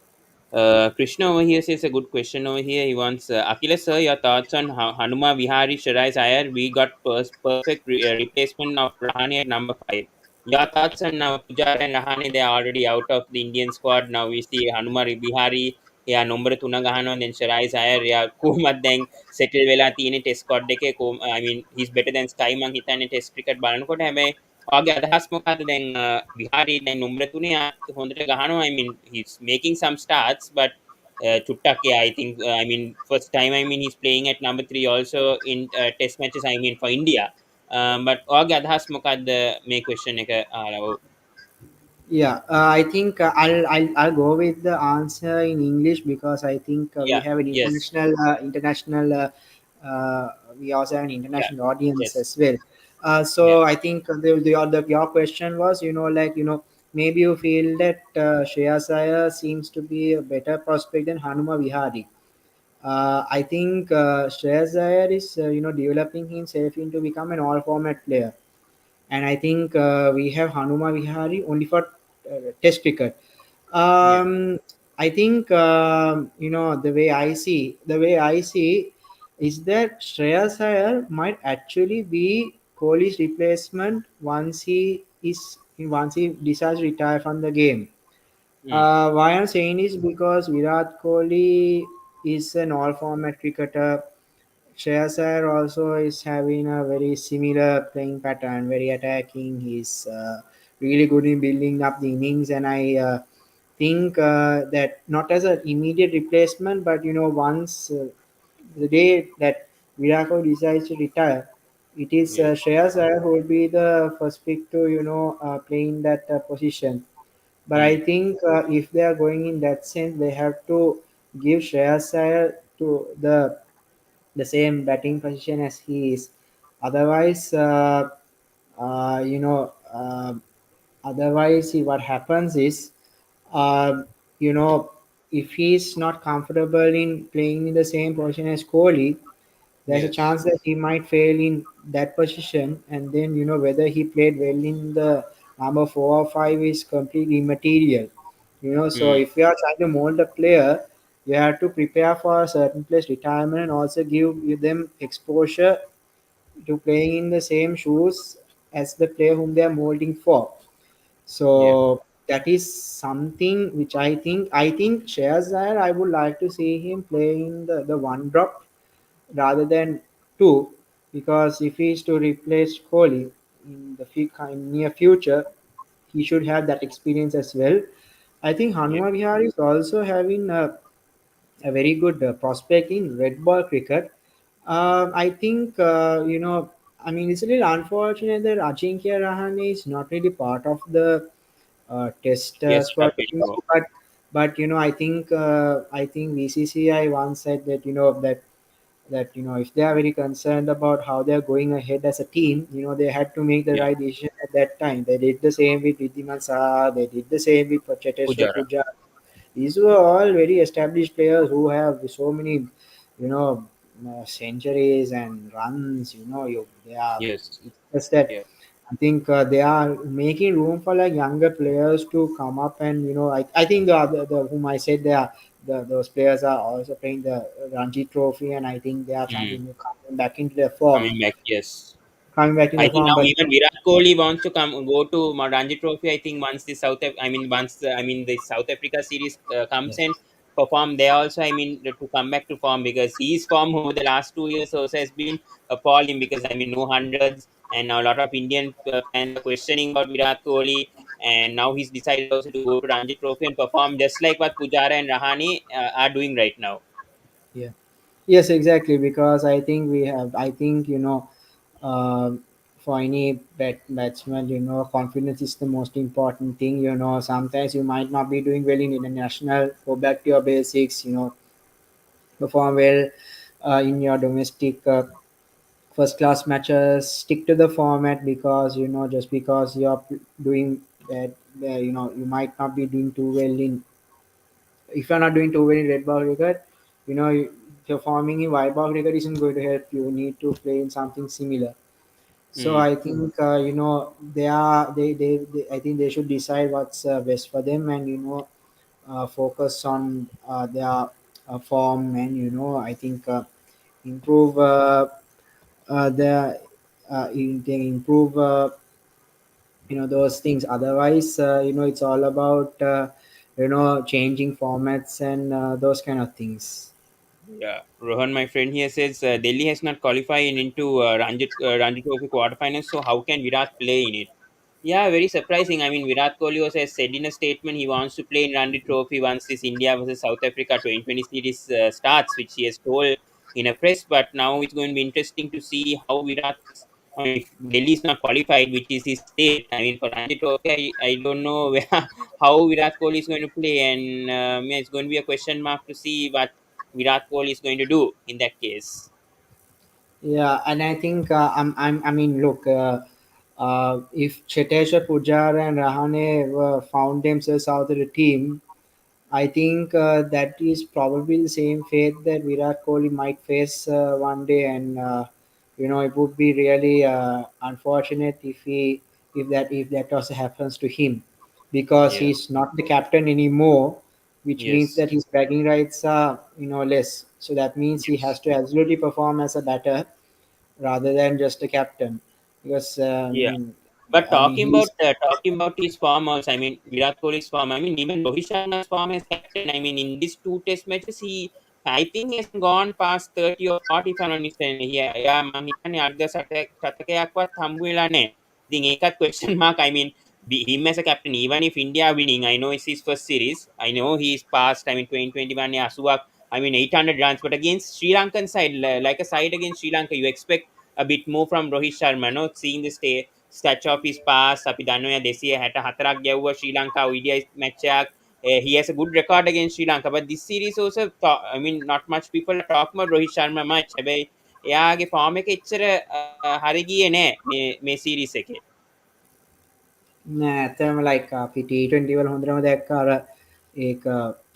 Krishna over here says a good question over here. He wants Akhila sir, your thoughts on how Hanuma Vihari Sheryas Iyer. We got perfect replacement of Rahane at number 5. Your thoughts on now Pujar and Rahane, they are already out of the Indian squad. Now we see Hanuma Vihari. Yeah, number 3 ගහනවා then Sheryas Iyer. Yeah, කොහොමද දැන් settle වෙලා තියෙන test squad එකේ I mean he's better than Sky මං හිතන්නේ test cricket බලනකොට හැබැයි ඔයාගේ අදහස් මොකක්ද දැන් විහාරී දැන් number 3 හොඳට ගහනවා I mean he's making some starts but චුට්ටක් yeah I think I mean first time I mean he's playing at number 3 also in test matches I mean for India but ඔයාගේ අදහස් මොකක්ද මේ question එක අහලා ඔව් Yeah, I think I'll go with the answer in English because I think we yeah have an yes we also have an yeah international audience yes as well. yeah So I think your question was, maybe you feel that Shreyas Iyer seems to be a better prospect than Hanuma Vihari. I think Shreyas Iyer is developing himself into become an all-format player, and I think we have Hanuma Vihari only for Test cricket. yeah I think the way I see is that Shreyas Iyer might actually be Kohli's replacement once he decides to retire from the game. mm, Why I'm saying is because Virat Kohli is an all-format cricketer. Shreyas Iyer also is having a very similar playing pattern, very attacking. He's really good in building up the innings, and I think that not as an immediate replacement, but once the day that Virat Kohli decides to retire, it is yeah Shreyas Iyer who will be the first pick to play in that position. But I mm, think if they are going in that sense, they have to give Shreyas Iyer to the same batting position as he is. Otherwise, uh, you know, uh, otherwise, see what happens is, uh, you know, if he's not comfortable in playing in the same position as Kohli, there's a yes chance that he might fail in that position, and then whether he played well in the number 4 or 5 is completely immaterial. So mm, if you are trying to mold a player, you have to prepare for a certain place retirement and also give them exposure to playing in the same shoes as the player whom they are molding for. Yeah. So that is something which I think Shreyas Iyer, I would like to see him playing the one drop rather than two, because if he is to replace Kohli in the near future, he should have that experience as well. I think Yeah. Hanuma Vihar is also having a very good prospect in red ball cricket. I think I mean, it's a little unfortunate that Ajinkya Rahane is not really part of the test Yes, squad team now, anymore. but I think BCCI once said that if they are very concerned about how they are going ahead as a team, they had to make the Yeah. right decision at that time. They did the same with Riddiman Saha. They did the same with Cheteshwar Pujara. Pujara. These were all very established players who have so many, centuries and runs. They are. Yes. It's just that Yeah. I think they are making room for like younger players to come up, and I think the whom I said they are those players are also playing the Ranji Trophy, and I think they are Mm. coming back into their form, Coming back, yes. coming back in I the think form. now But even Virat Kohli wants to go to Ranji Trophy. I think once the the South Africa series comes yes, and perform there also. I mean to come back to form, because his form over the last 2 years also has been appalling. Because I mean no hundreds, and a lot of Indian fans are questioning about Virat Kohli, and now he's decided also to go to Ranji Trophy and perform just like what Pujara and Rahane are doing right now. yeah, yes, exactly. Because I think for any batsman, confidence is the most important thing. Sometimes you might not be doing well in international. Go back to your basics. Perform well in your domestic first class matches. Stick to the format, because just because you're doing that, you might not be doing too well in. If you're not doing too well in red ball cricket, performing in white ball cricket isn't going to help you. You need to play in something similar. So Mm. I think I think they should decide what's best for them, and focus on their form, and I think improve their they improve those things. Otherwise, it's all about changing formats and those kind of things. Yeah, Rohan, my friend here says Delhi has not qualified into Ranji Trophy quarterfinals, so how can Virat play in it? Yeah, very surprising. I mean, Virat Kohli also has said in a statement he wants to play in Ranji Trophy once this India versus South Africa 2020 series starts, which he has told in a press. But now it's going to be interesting to see how Virat, I mean, if Delhi is not qualified, which is his state. I mean, for Ranji Trophy, I don't know how Virat Kohli is going to play, and yeah, it's going to be a question mark to see what Virat Kohli is going to do in that case. Yeah, and I think I mean, look, if Cheteshwar Pujara and Rahane found themselves out of the team, I think that is probably the same fate that Virat Kohli might face one day, and it would be really unfortunate if that also happens to him, because Yeah. he's not the captain anymore, which means Yes. that his batting rights are less. So that means he has Yes. to absolutely perform as a batter rather than just a captain, because Yeah. But he's talking about his form also, I mean Virat Kohli's form. I mean even Rohit Sharma's form as captain. I mean in these two test matches, I think he has gone past 30 or 40 if I'm not mistaken. Yeah, මං හිතන්නේ අර්ධ ශතකයක්වත් හම්බ වෙලා නැහැ. ඉතින් ඒකත් question mark. I mean him as a captain, even if India are winning, I know it's his first series. I know he's past. I mean 2021 80ක්. I mean 800 runs, but against Sri Lankan side, like a side against Sri Lanka, you expect a bit more from Rohit Sharma. No, seeing the stats of his past, අපි දන්නවා 264ක් ගැව්වා ශ්‍රී Lanka ODI match එකක්. He has a good record against Sri Lanka, but this series also, I mean, not much people are talking about Rohit Sharma much. හැබැයි එයාගේ form එක එච්චර හරි ගියේ නෑ මේ series එකේ. නෑ ඇත්තම ලයික් අපි T20 වල හොඳටම දැක්කා අර ඒක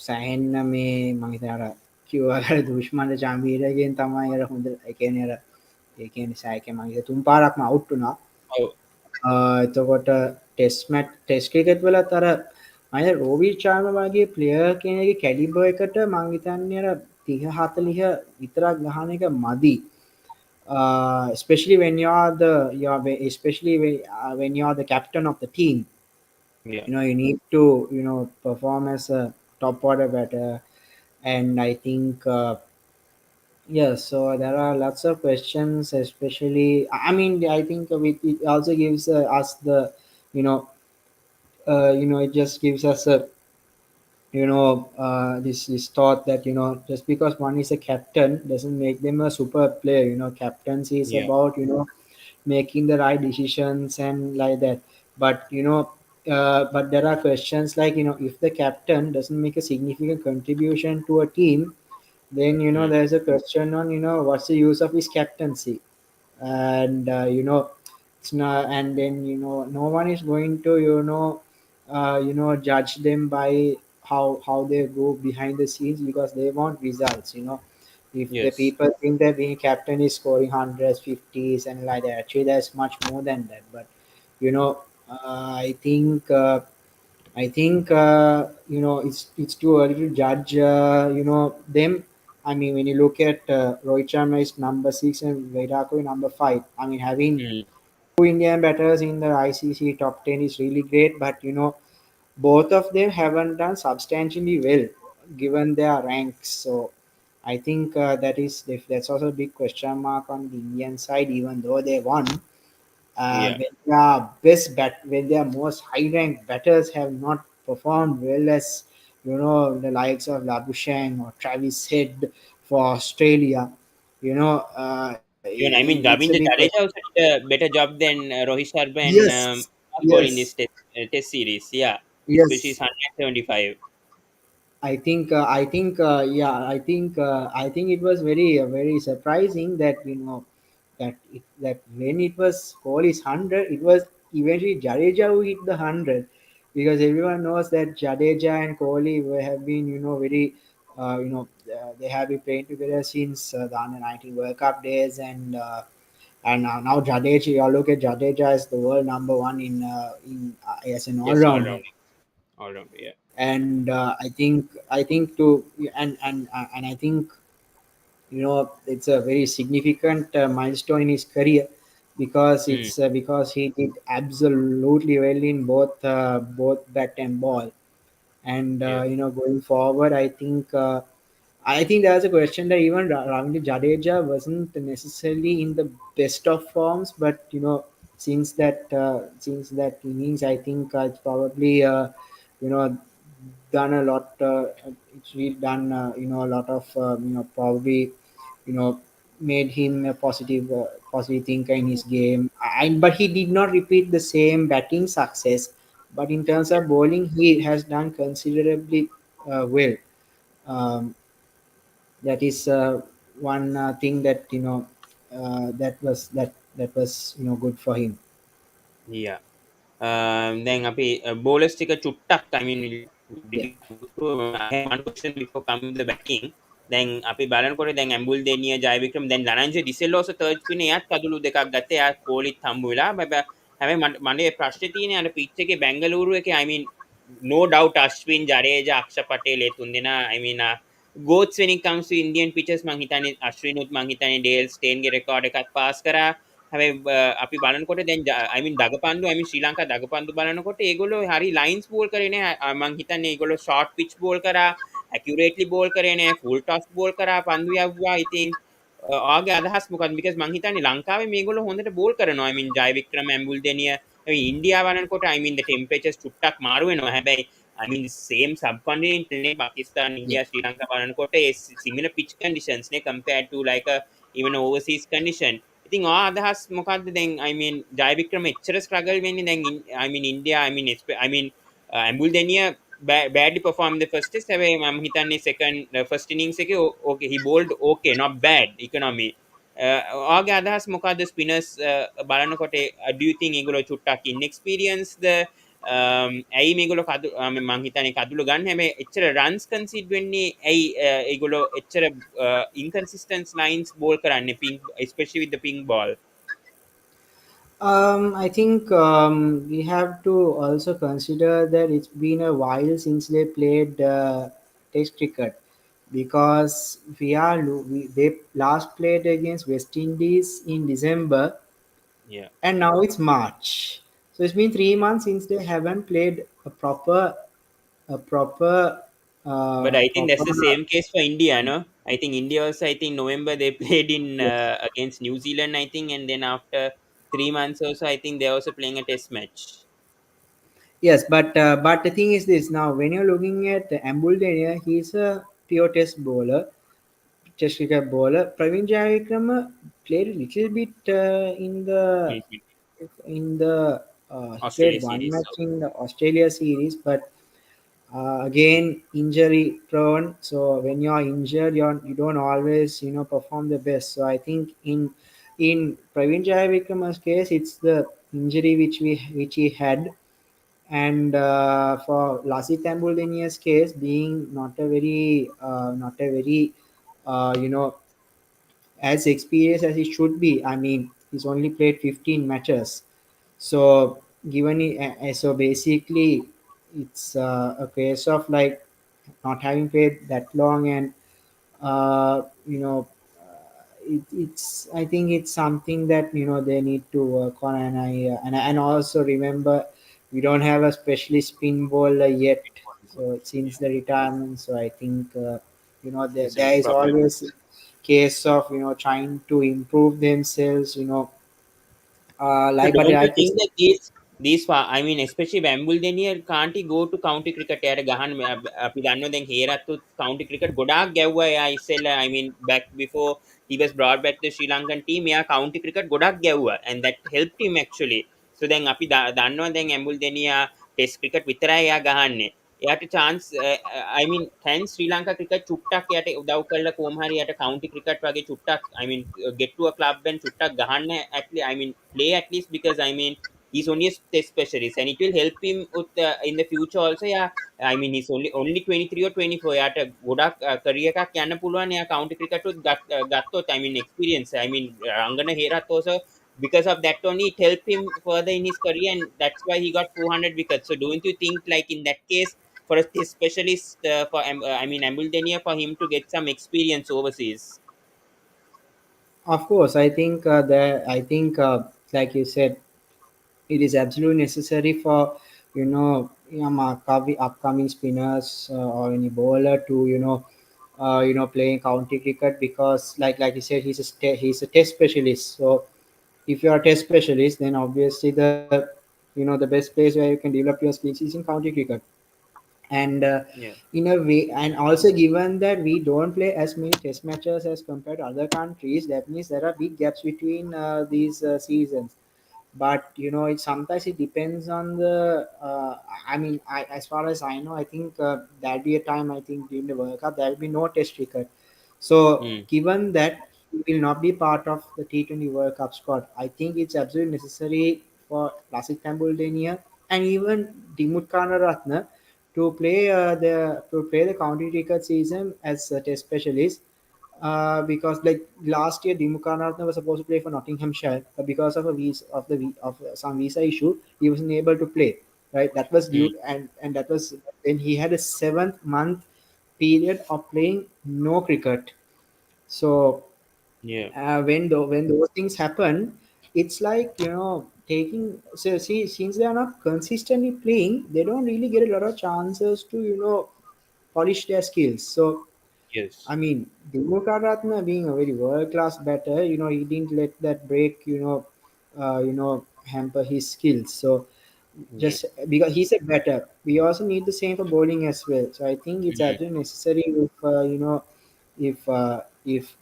සෑහෙන්න මේ මම හිතන්නේ අර කිව්වා අර දුෂ්මන්ට චම්බීරගෙන් තමයි අර හොඳ ඒ කියන්නේ අර ඒ කියන්නේ සෑකේ මම හිතේ තුන් පාරක්ම අවුට් වුණා. ඔව්. එතකොට ටෙස්ට් ක්‍රිකට් වලත් අර අය රෝවිච් ශර්මා වගේ ප්ලේයර් කෙනෙක්ගේ කැලිබර් එකට මම හිතන්නේ අර 30 40 විතරක් ගහන එක මදි. especially when when you're the captain of the team. Yeah. You need to perform as a top order batter. And I think yes, so there are lots of questions, especially. I mean, I think it also gives us the, you know, it just gives us a, this thought that just because one is a captain doesn't make them a super player. Captaincy is Yeah. about making the right decisions and like that. But but there are questions like, if the captain doesn't make a significant contribution to a team, then Mm. there's a question on what's the use of his captaincy. And it's not, and then no one is going to judge them by how they go behind the scenes, because they want results. If the Yes. people think that being captain is scoring hundreds, fifties, and like that, actually there's much more than that. But you know I think it's too early to judge them. I mean, when you look at Rohit Sharma is number 6 and Virat Kohli number 5. I mean, having Mm. two Indian batters in the ICC top 10 is really great, but both of them haven't done substantially well given their ranks. So I think that's also a big question mark on the Indian side, even though they won. Yeah. When their most high ranked batters have not performed well, as the likes of Labuschagne or Travis Head for Australia. Even I mean, It's a big Ravindra question. Jadeja also did a better job than Rohit Sharma and Yes, Cole in this yes, test series. Yeah, especially his yes. 175. I think it was very surprising that that when it was Kohli's 100, it was eventually Jadeja who hit the 100, because everyone knows that Jadeja and Kohli have been very they have been playing together since the under 19 World Cup days. And now Jadeja, you look at Jadeja as the world number one in as an all Yes, all rounder. round, all round. Yeah. And I think to and I think it's a very significant milestone in his career, because Mm. he did absolutely well in both bat and ball. And Yeah. going forward, I think there's a question that even Ravindra Jadeja wasn't necessarily in the best of forms, but since that innings, I think it's probably you know done a lot. It's really done a lot of probably made him a positive thinker in his game. But he did not repeat the same batting success. But in terms Yeah. of bowling, he has done considerably well. Um, that is one thing that that was good for him. Yeah. Then අපි bowlers ටික චුට්ටක් I mean Yeah. I have one question before coming to the batting. දැන් අපි බලනකොට දැන් ඇම්බුල් දෙනිය ජයවික්‍රම දැන් Dhananjaya ඩිසෙල්ල also third spin එයාත් කඩලු දෙකක් ගත්තා. එයා කෝලිත් හම්බ වෙලා. හැබැයි මගේ ප්‍රශ්නේ තියෙන්නේ අර පිච් එකේ බැංගලූරු එකේ I mean no doubt Ashwin Jadeja Aksha Patel A තුන්දෙනා I mean goats when it comes to Indian pitchers මං හිතන්නේ අශ්විනුත් මං හිතන්නේ ඩේල් ස්ටේන්ගේ රෙකෝඩ් එකත් පාස් කරා. හැබැයි අපි බලනකොට දැන් I mean දගපන්දු I mean ශ්‍රී ලංකා දගපන්දු බලනකොට ඒගොල්ලෝ හරි ලයින්ස් බෝල් කරේ නෑ. මං හිතන්නේ ඒගොල්ලෝ ෂෝට් පිච් බෝල් කරා, ඇකියුරේට්ලි බෝල් කරේ නෑ, ෆුල් ටොස් බෝල් කරා, පන්දු යවුවා. ඉතින් ඔයාගේ අදහස් මොකක්ද? because මං හිතන්නේ ලංකාවේ මේගොල්ලෝ හොඳට බෝල් කරනවා. I mean ජයවික්‍රම ඇම්බුල් දෙනිය ඉන්දියාව බලනකොට I mean the temperatures චුට්ටක් මාරු වෙනවා. හැබැයි I mean same subcontinent නේ Pakistan, Yeah. India, Sri Lanka බලනකොට ඒ similar pitch conditions නේ compared to like a even overseas condition. ඉතින් ඔයා අදහස් මොකක්ද දැන් I mean ජයවික්‍රම එච්චර struggle වෙන්නේ දැන් I mean India I mean ඇම්බුල් දෙනිය badly performed the first test. හැබැයි මම හිතන්නේ second first innings එකේ okay he bowled okay not bad economy. ඔයාගේ අදහස් මොකක්ද ස්පිනර්ස් බලනකොට do you think ඒගොල්ලෝ චුට්ටක් inexperienced ඇයි මේගොල්ලෝ කඩු මං හිතන්නේ කඩුළු ගන්න හැබැයි එච්චර runs concede වෙන්නේ ඇයි ඒගොල්ලෝ එච්චර inconsistent lines bowl කරන්නේ pink especially with the pink ball. I think we have to also consider that it's been a while since they played Test cricket. because they last played against West Indies in December, Yeah. and now it's March. So it's been 3 months since they haven't played a proper But I think that's proper. the same case for India, no? I think India also, I think November they played in Yes. against New Zealand, I think, and then after 3 months or so, I think they're also playing a test match. Yes, but the thing is this: now when you're looking at Ambulden, he's a pure test bowler, test cricket bowler. Praveen Jayavikrama played a little bit Mhm. in the he Australia played one series. match So in the Australia series, but again injury prone. So when you're injured, you don't always perform the best. So I think in Praveen Jayavikrama's case, it's the injury which he had, and for Lasith Tambuldenia's case, being not a very you know as experienced as he should be. I mean, he's only played 15 matches. So so basically, it's a case of like not having played that long, and uh, you know it's I think it's something that they need to work on, and also remember we don't have a specialist spin bowler yet, so since the retirement. So I think it's a there is problem. always a case of trying to improve themselves, So but don't you like you think said, that I mean especially Wimbledon can't he go to county cricket එයාට ගහන්න අපි දන්නවා දැන් හේරත්තුත් county cricket ගොඩාක් ගැව්වා එයා ඉස්සෙල්ලා I mean back before he was brought back to the Sri Lankan team එයා county cricket ගොඩාක් ගැව්වා and that helped him actually so දැන් අපි දන්නවා දැන් Wimbledon test cricket විතරයි එයා ගහන්නේ එයාට chance I mean can Sri Lanka cricket චුට්ටක් එයාට උදව් කරලා කොහොම හරි එයාට county cricket වගේ චුට්ටක් I mean get to a club and චුට්ටක් ගහන්න at least I mean play at least because I mean he's only a test specialist and it will help him with in the future also yeah I mean he's only 23 or 24 යාට ගොඩක් career එකක් යන්න පුළුවන් එයා county cricket උත් ගත්තොත් I mean experience I mean රංගන Herath also because of that only it helped him further in his career and that's why he got 400 wickets so don't you think like in that case for a test specialist I mean Ambulden for him to get some experience overseas. of course I think like you said, it is absolutely necessary for upcoming spinners or any bowler to playing county cricket, because like you said, he's a test specialist. So if you are a test specialist, then obviously the best place where you can develop your skills is in county cricket. And Yeah. in a way, and also given that we don't play as many test matches as compared to other countries, that means there are big gaps between these seasons. But sometimes it depends on the I mean, as far as I know, I think there'll be a time, I think during the World Cup there will be no test cricket. So Mm. given that he will not be part of the T20 World Cup squad, I think it's absolutely necessary for Lasith Tambuldenia and even Dimuth Karunaratne to play the county cricket season as a test specialist, because like last year Dimuth Karunaratne was supposed to play for Nottinghamshire, but because of a visa of some visa issue, he wasn't able to play. Right, that was Mm. due, and that was when he had a 7 month period of playing no cricket. So Yeah. when those things happen, it's like taking, so see, since they are not consistently playing, they don't really get a lot of chances to polish their skills. So I Yes. mean, Dimuth Karunaratne being a very world class batter, he didn't let that break, hamper his skills. So Yeah. just because he's a batter, we also need the same for bowling as well. So I think it's Mm. absolutely necessary if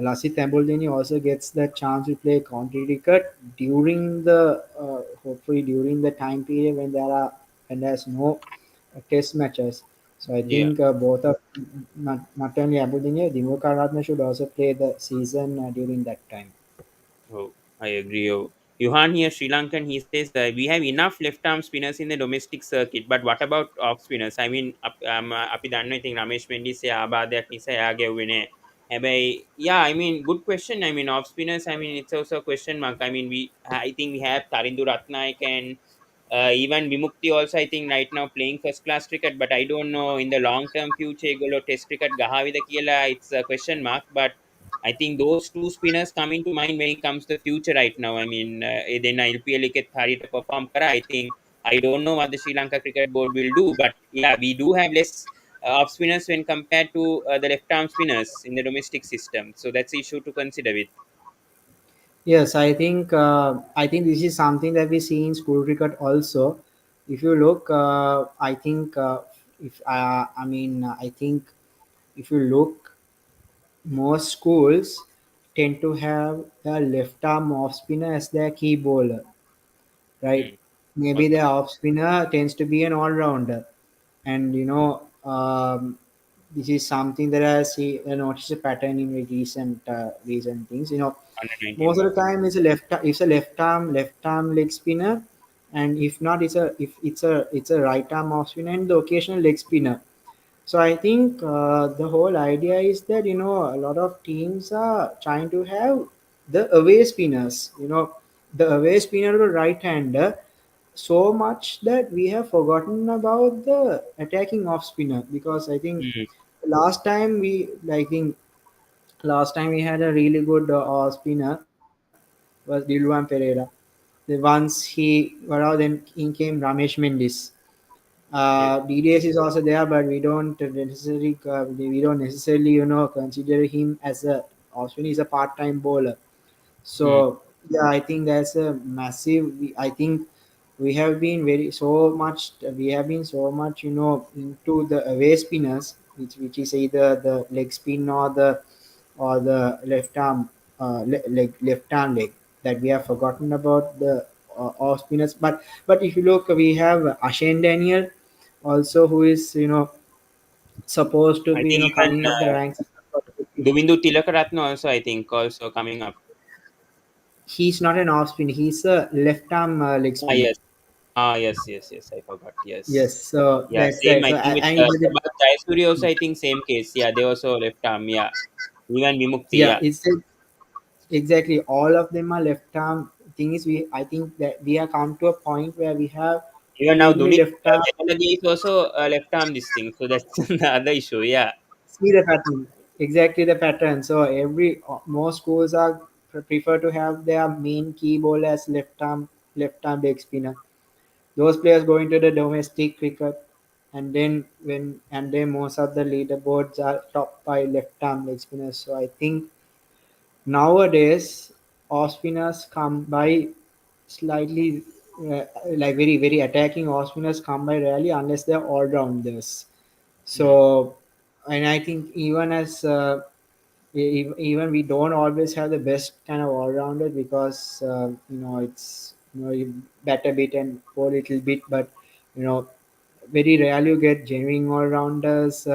Lasith Tamboldini also gets the chance to play county cricket during the hopefully during the time period when there's no test matches. So I Yeah. think both of not only Abudini, Dimuth Karunaratne should also play the season during that time. Oh, I agree. Oh. Johan here, Sri Lankan, he says that we have enough left arm spinners in the domestic circuit, but what about off spinners? I mean, අපි දන්නවා ඉතින් රමේෂ් මෙන්ඩිස් ආබාධයක් නිසා එයා ගෙව්වේ නෑ. හැබැයි, yeah, I mean, good question. I mean, off spinners, I mean, it's also a question mark. I mean, I think we have Tarindu Ratnaik and Even Vimukti also, I think right now playing first class cricket, but I don't know in the long term future ඒගොල්ලෝ test cricket ගහවිද කියලා, it's a question mark. But I think those two spinners come into mind when it comes to the future right now. I mean, ඒ දෙන්න IPL එකෙත් හරියට perform කරා. I think I don't know what the Sri Lanka Cricket Board will do, but yeah, we do have less off spinners when compared to the left arm spinners in the domestic system. So that's the issue to consider with. Yes, I think this is something that we see in school cricket also. If you look, I think if I mean I think if you look, most schools tend to have the left arm off spinner as their key bowler, right? Hmm. Maybe the Okay. off spinner tends to be an all rounder, and this is something that I see I noticed a pattern in recent things. Under 19 Most of World the Cup. time it's a left arm leg spinner, and if not it's a right arm off spinner and the occasional leg spinner. So I think the whole idea is that a lot of teams are trying to have the away spinners. The away spinner or right hander so much that we have forgotten about the attacking off spinner, because Hmm. last time we I think last time we had a really good spinner was Dilwan Pereira. The once he got out, then in came Ramesh Mendis. Yes. DDS is also there, but we don't necessarily consider him as a Austin is a part-time bowler. Hmm. So yeah, I think that's a massive. I think we have been so much into the away spinners, which is either the leg spin or the left arm left arm leg, that we have forgotten about the off spinners. But if you look, we have Ashen Daniel also, who is supposed to I be think even coming up the ranks. Govindu Tilakaratne also, I think, also coming up. He's not an off spinner. He's a left arm leg Ah, spinner. yes. Ah, yes, yes, yes. I forgot. Yes, Yes. so Yeah, that's same. right. I So think with I but Prabhat Jayasuri also, I think same case. Yeah, they also left arm. Yeah. Even Vimukti. yeah, Yeah. exactly all of them are left arm. Thing is, we I think that we have come to a point where we have Even now, mainly Dunit left arm. Chaturvedi is also left arm this thing. So that's the other issue. Yeah. See the pattern, exactly the pattern. So most schools are prefer to have their main key bowler as left arm leg spinner. Those players go into the domestic cricket, and then most of the leaderboards are topped by left arm leg spinners. So I think nowadays off spinners come by slightly, like very very attacking off spinners come by rarely unless they're all rounders. Hmm. So, and I think even we don't always have the best kind of all rounder, because it's you better bit and poor little bit, but you know very rarely you get genuine all rounders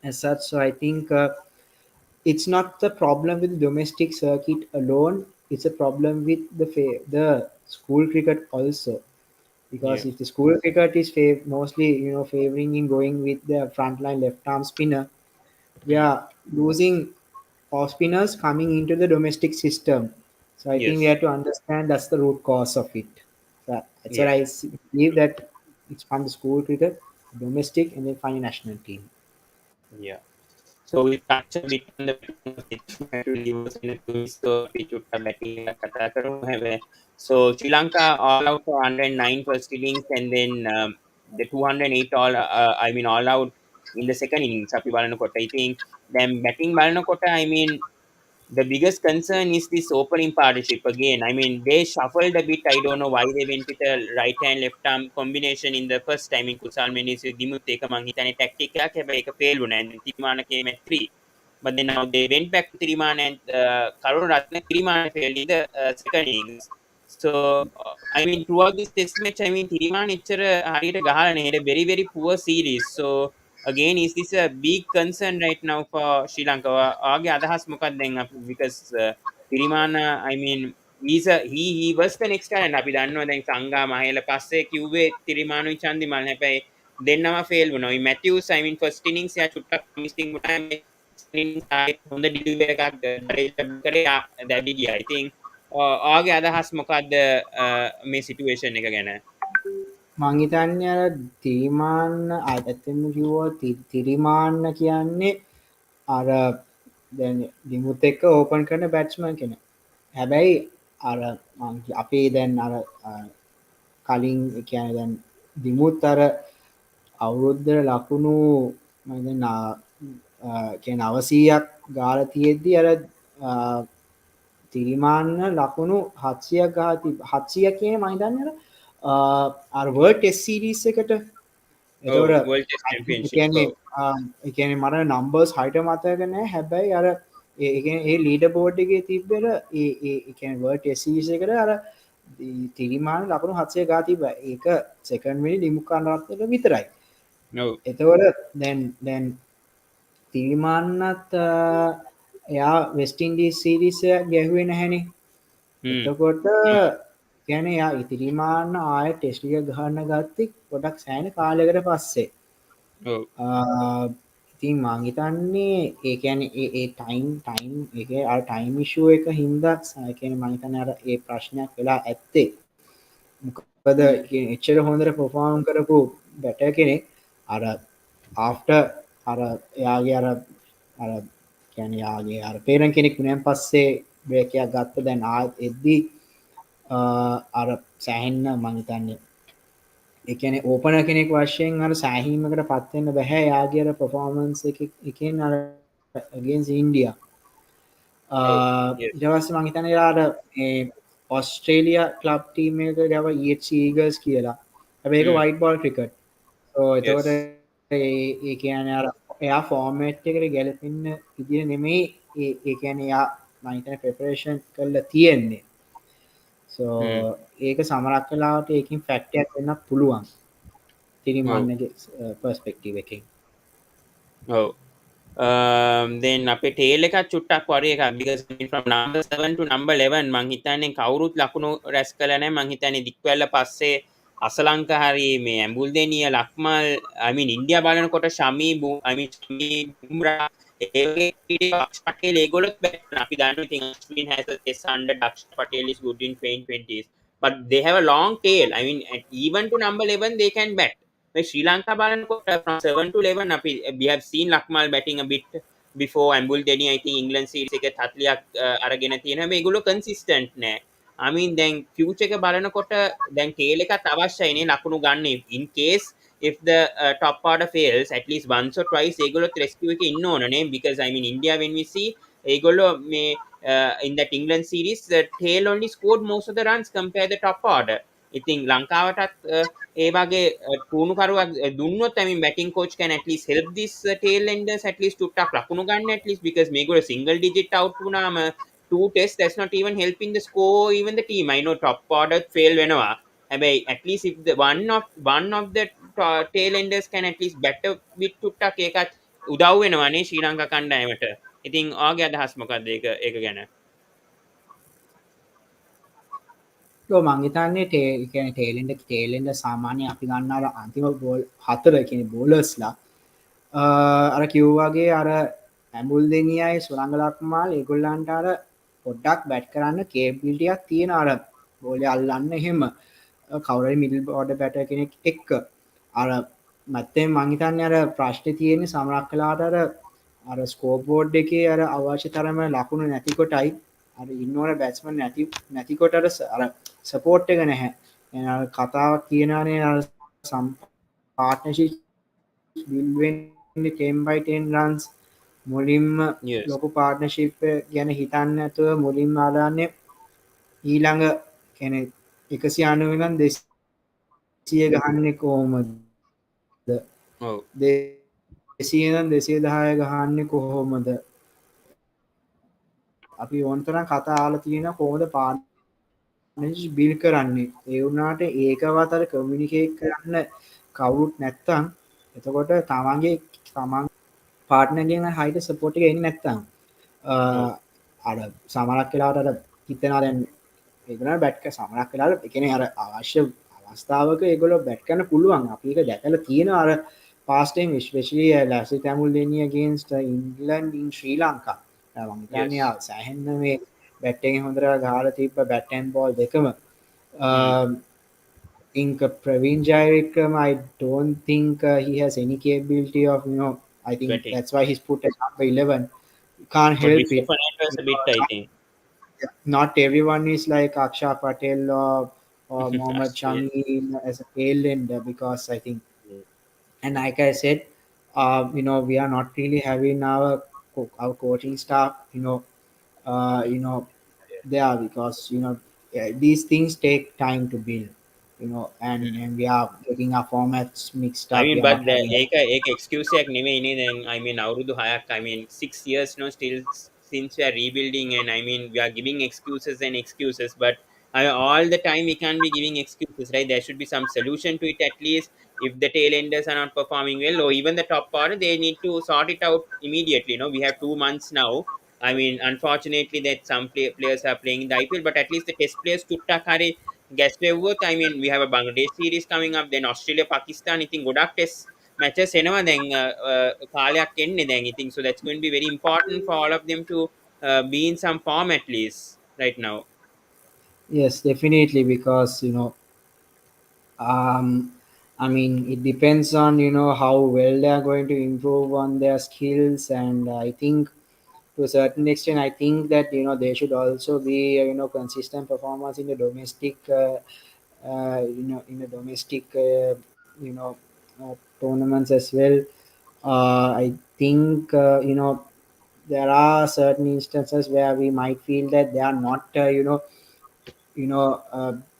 as such. So I think it's not the problem with domestic circuit alone. It's a problem with the school cricket also, Yeah. because if the school cricket is mostly favoring in going with the frontline left arm spinner, we Hmm. are losing off spinners coming into the domestic system. So I think we Yes. have to understand that's the root cause of it. So that's what Yeah. believe, that it's from the school cricket, domestic, and then final national team. Yeah. So we touch a bit on the batting of the was in a twist, so we should have batting කතා කරමු හැබැයි. So Sri Lanka all out for 109 first innings, and then the 208 I mean all out in the second innings අපි බලනකොට. I think දැන් batting බලනකොට, I mean the biggest concern is this opening partnership again. I mean, they shuffled a bit. I don't know why they went with a right hand left arm combination in the first time in Kusal Mendis with Dimuth Karunaratne tactic එකක් හැබැයි ඒක fail වුණා, and then Tirimana came at 3. But then now they went back to Tirimana and Karunaratne. Tirimana failed in the second innings. So I mean, throughout this test match, I mean, Tirimana එච්චර හරියට ගහලා නැහැ. Had a very very poor series. So again, is this a big concern right now for Sri Lanka? ආගේ අදහස් මොකක්ද දැන් අපි, because Tirimana, I mean, he was the next talent. අපි දන්නවා දැන් සංගා මහේල පස්සේ කිව්වේ තිරිමානුයි චන්දිමල්, හැබැයි දෙන්නම ෆේල් වුණා. ඔය Mathews, I mean, first innings එයා චුට්ටක් promising වුණා. second innings ආයෙත් හොඳ delivery එකක් කරේ දැඩි ගියා. I think ඔයාගේ අදහස් මොකක්ද මේ situation එක ගැන? මං හිතන්නේ අර තිරිමාන්න ඇත්තම කිව්වොත් තිරිමාන්න කියන්නේ අර දැන් දිමුත් එක්ක ඕපන් කරන බැට්ස්මන් කෙනෙක්. හැබැයි අර අපේ දැන් අර කලින් ඒ කියන්නේ දැන් දිමුත් අර අවුරුද්දට ලකුණු මම කියන්නේ 900ක් ගාලා තියෙද්දි අර තිරිමාන්න ලකුණු 700ක් ගහලා 700 කියන්නේ මම හිතන්නේ අර වර්ල්ඩ් ටෙස්ට් සීරීස් එකට. ඔව් එතකොට වර්ල්ඩ් ටෙස්ට් ඒ චැම්පියන්ෂිප් කියන්නේ ඔව් ඒ කියන්නේ මට නම්බර්ස් හරියට මතක නැහැ. හැබැයි අර ඒ කියන්නේ ඒ ලීඩර් බෝඩ් එකේ තිබ්බෙල ඒ කියන්නේ වර්ල්ඩ් ටෙස්ට් සීරීස් එකට අර තිරිමාන්න ලකුණු 700 ගා තිබ්බා. ඒක සෙකන්ඩ් වෙනි දිමුත් කරුණාරත්නට විතරයි. ඔව් එතකොට දැන් තිරිමාන්නත් එයා වෙස්ට් ඉන්ඩීස් සීරීස් එක ගැහුවේ නැහැනේ. එතකොට කියන්නේ යා තිරිමාන්න ආයෙ ටෙස්ට් එක ගහන්න ගත්තේ පොඩක් සෑහෙන කාලයකට පස්සේ. ඔව් ඉතින් මං හිතන්නේ ඒ කියන්නේ ඒ ටයිම් එකේ අර ටයිම් ඉෂුව එක හින්දා ඒ කියන්නේ මං හිතන්නේ අර ඒ ප්‍රශ්නයක් වෙලා ඇත්තේ. මොකද එච්චර හොඳට පර්ෆෝම් කරපු බැටර් කෙනෙක් අර ආෆ්ටර් අර එයාගේ අර කියන්නේ යාගේ අර පේරන් කෙනෙක් වුණාන් පස්සේ බ්‍රේක් එකක් ගත්ත දැන් ආයෙත් එද්දි අර සෑහෙන්න මං හිතන්නේ ඒ කියන්නේ ඕපනර් කෙනෙක් වශයෙන් අර සෑහීමකට පත් වෙන්න බෑ යාගේ අර පර්ෆෝමන්ස් එකෙන් අර against India ඔව් yes ඊට පස්සේ මං හිතන්නේ යාර මේ ඔස්ට්‍රේලියා ක්ලබ් ටීම් එකකට ගාව EH Eagles කියලා. හැබැයි ඒක white ball cricket. එතකොට yes ඒ කියන්නේ අර එයා ෆෝමැට් එකට ගැලපෙන්න විදිහ නෙමෙයි ඒ කියන්නේ එයා මම හිතන්නේ ප්‍රෙපරේෂන් කරලා තියෙන්නේ. ඒක සමහරක් වෙලාවට ඒකෙන් ෆැක්ට් එකක් වෙන්නත් පුළුවන්. ඔව් තිරිමාන්නගේ පර්ස්පෙක්ටිව් එකෙන්. ඔව් then අපේ tail එකත් චුට්ටක් වරි එකක් because I mean from number 7 to number 11 මං හිතන්නේ කවුරුත් ලකුණු රැස් කළා නැහැ මං හිතන්නේ දික්වැල්ල පස්සේ අසලංක හරි මේ ඇඹුල්දෙනිය ලක්මල් I mean ඉන්දියා බලනකොට ශමී I mean ශමී බුම්රා ඒ වගේ අක්ෂ පටේල් ඒගොල්ලොත් බැට් අපි දන්නවා ඉතින් Ashwin has a test 100 අක්ෂ පටේල් is good in 2020s but they have a long tail I mean even to number 11 they can bat Sri Lanka බලනකොට from 7 to 11 අපි we have seen Lakmal batting a bit before ඇම්බුල් දෙනි I think England series එක 40ක් අරගෙන තියෙනවා මේගොල්ලෝ consistent නෑ I mean දැන් future එක බලනකොට දැන් tail එකත් අවශ්‍යයි නේ ලකුණු ගන්න in case if the top order fails at least once or twice ඒගොල්ලොත් rescue එකේ ඉන්න ඕන නේ because I mean India when we see ඒගොල්ලෝ මේ in that England series the tail only scored most of the runs compared the top order ඉතින් ලංකාවටත් ඒ වගේ පුහුණුකරුවක් දුන්නොත් I mean batting coach can at least help this tail enders at least ටුට්ටක් ලකුණු ගන්න at least because මේගොල්ලෝ single digit out වුණාම two tests that's not even helping the score even the team I know top order fail වෙනවා හැබැයි at least if the one of the tail enders can at least better with ටුට්ටක් ඒකත් උදව් වෙනවානේ ශ්‍රී ලංකා කණ්ඩායමට ඉතින් ඔයාගේ අදහස් මොකක්ද ඒක ගැන මං හිතන්නේ කියන්නේ ටේලෙන්ඩ් සාමාන්‍යයෙන් අපි ගන්නවා අන්තිම බෝල් 4 කියන්නේ බෝලර්ස්ලා අර කිව්වාගේ අර ඇඹුල් දෙනියයි සුරංග ලක්මාල් ඒගොල්ලන්ට අර පොඩ්ඩක් බැට් කරන්න කේබිලිටි එකක් තියෙන අර බෝලේ අල්ලන්න එහෙම කවුරු හරි මිඩල් ඕඩර් බැටර් කෙනෙක් එක්ක අර මැත්තෙන් මං හිතන්නේ අර ප්‍රශ්නේ තියෙන්නේ සමහරක් වෙලාවට අර ස්කෝර් බෝඩ් එකේ අර අවශ්‍ය තරම ලකුණු නැති කොටයි අර ඉන්නෝන බැට්ස්මන් නැති කොට අර සපෝට් එක නැහැ. එහෙනම් කතාවක් කියනවානේ අර සම් පාර්ට්නර්ෂිප් බිල්ඩ් වෙන්නේ 10 by 10 runs මුලින්ම yes ලොකු පාර්ට්නර්ෂිප් ගැන හිතන්නේ නැතුව මුලින්ම ආදාන්නේ ඊළඟ කියන්නේ 190 නම් 200 ගහන්නේ කොහොමද? ඔව් 200 නම් 210 ගහන්නේ කොහොමද? අපි ඕනතරම් කතා අහලා තියෙනවා කොහොමද පාර්ට්නර්ෂිප් බිල්ඩ් කරන්නේ. ඒ වුණාට ඒකවත් අර කමියුනිකේට් කරන්න කවුරුත් නැත්තම් එතකොට තමන් පාර්ට්නර්ගෙන් හයිට සපෝට් එක එන්නේ නැත්තම් ඔව් අර සමහරක් වෙලාවට අර හිතනවා දැන් ඒගොල්ලෝ බැට් කරන සමහරක් වෙලාවට ඒ කියන්නේ අර අවශ්‍ය අවස්ථාවක ඒගොල්ලෝ බැට් කරන්න පුළුවන්. අපි ඒක දැකලා තියෙනවා අර past time especially Lassie Tamuleni against England in Sri Lanka. මම yes හිතන්නේ සෑහෙන්න මේ බැට් එකෙන් හොඳට ගහලා තිබ්බ බැට් ඇන්ඩ් බෝල් දෙකම think Praveen Jayarikam, I don't think he has any capability of, I think Batting. that's why he's put at number 11. You can't But help Rishabh it. Pant was a bit, I think. Not everyone is like Aksha Patel or Mohammad Yes. Shami as a tail ender, because I think, Yes. and like I said, we are not really having our coaching staff, there, because these things take time to build, and we are getting our formats mixed I up. We mean, are but not the having. ඒක excuse එකක් නෙමෙයි නේද? Then I mean අවුරුදු 6ක්, I mean 6 years no still, since we are rebuilding, and I mean we are giving excuses and excuses, but all the time we can't be giving excuses, right? There should be some solution to it at least. If the tail enders are not performing well, or even the top order, they need to sort it out immediately. We have 2 months now. I mean, unfortunately, that some players are playing in the IPL, but at least the test players චුට්ටක් හරි ගැස්වෙව්වොත්, I mean, we have a Bangladesh series coming up, then Australia, Pakistan, ඉතින් ගොඩක් test matches එනවා දැන් කාලයක් එන්නේ දැන් ඉතින්, so that's going to be very important for all of them to be in some form at least right now. Yes, definitely, because um, I mean, it depends on how well they are going to improve on their skills, and I think to a certain extent, I think that they should also be consistent performance in the domestic, in the domestic, tournaments as well. I think there are certain instances where we might feel that they are not,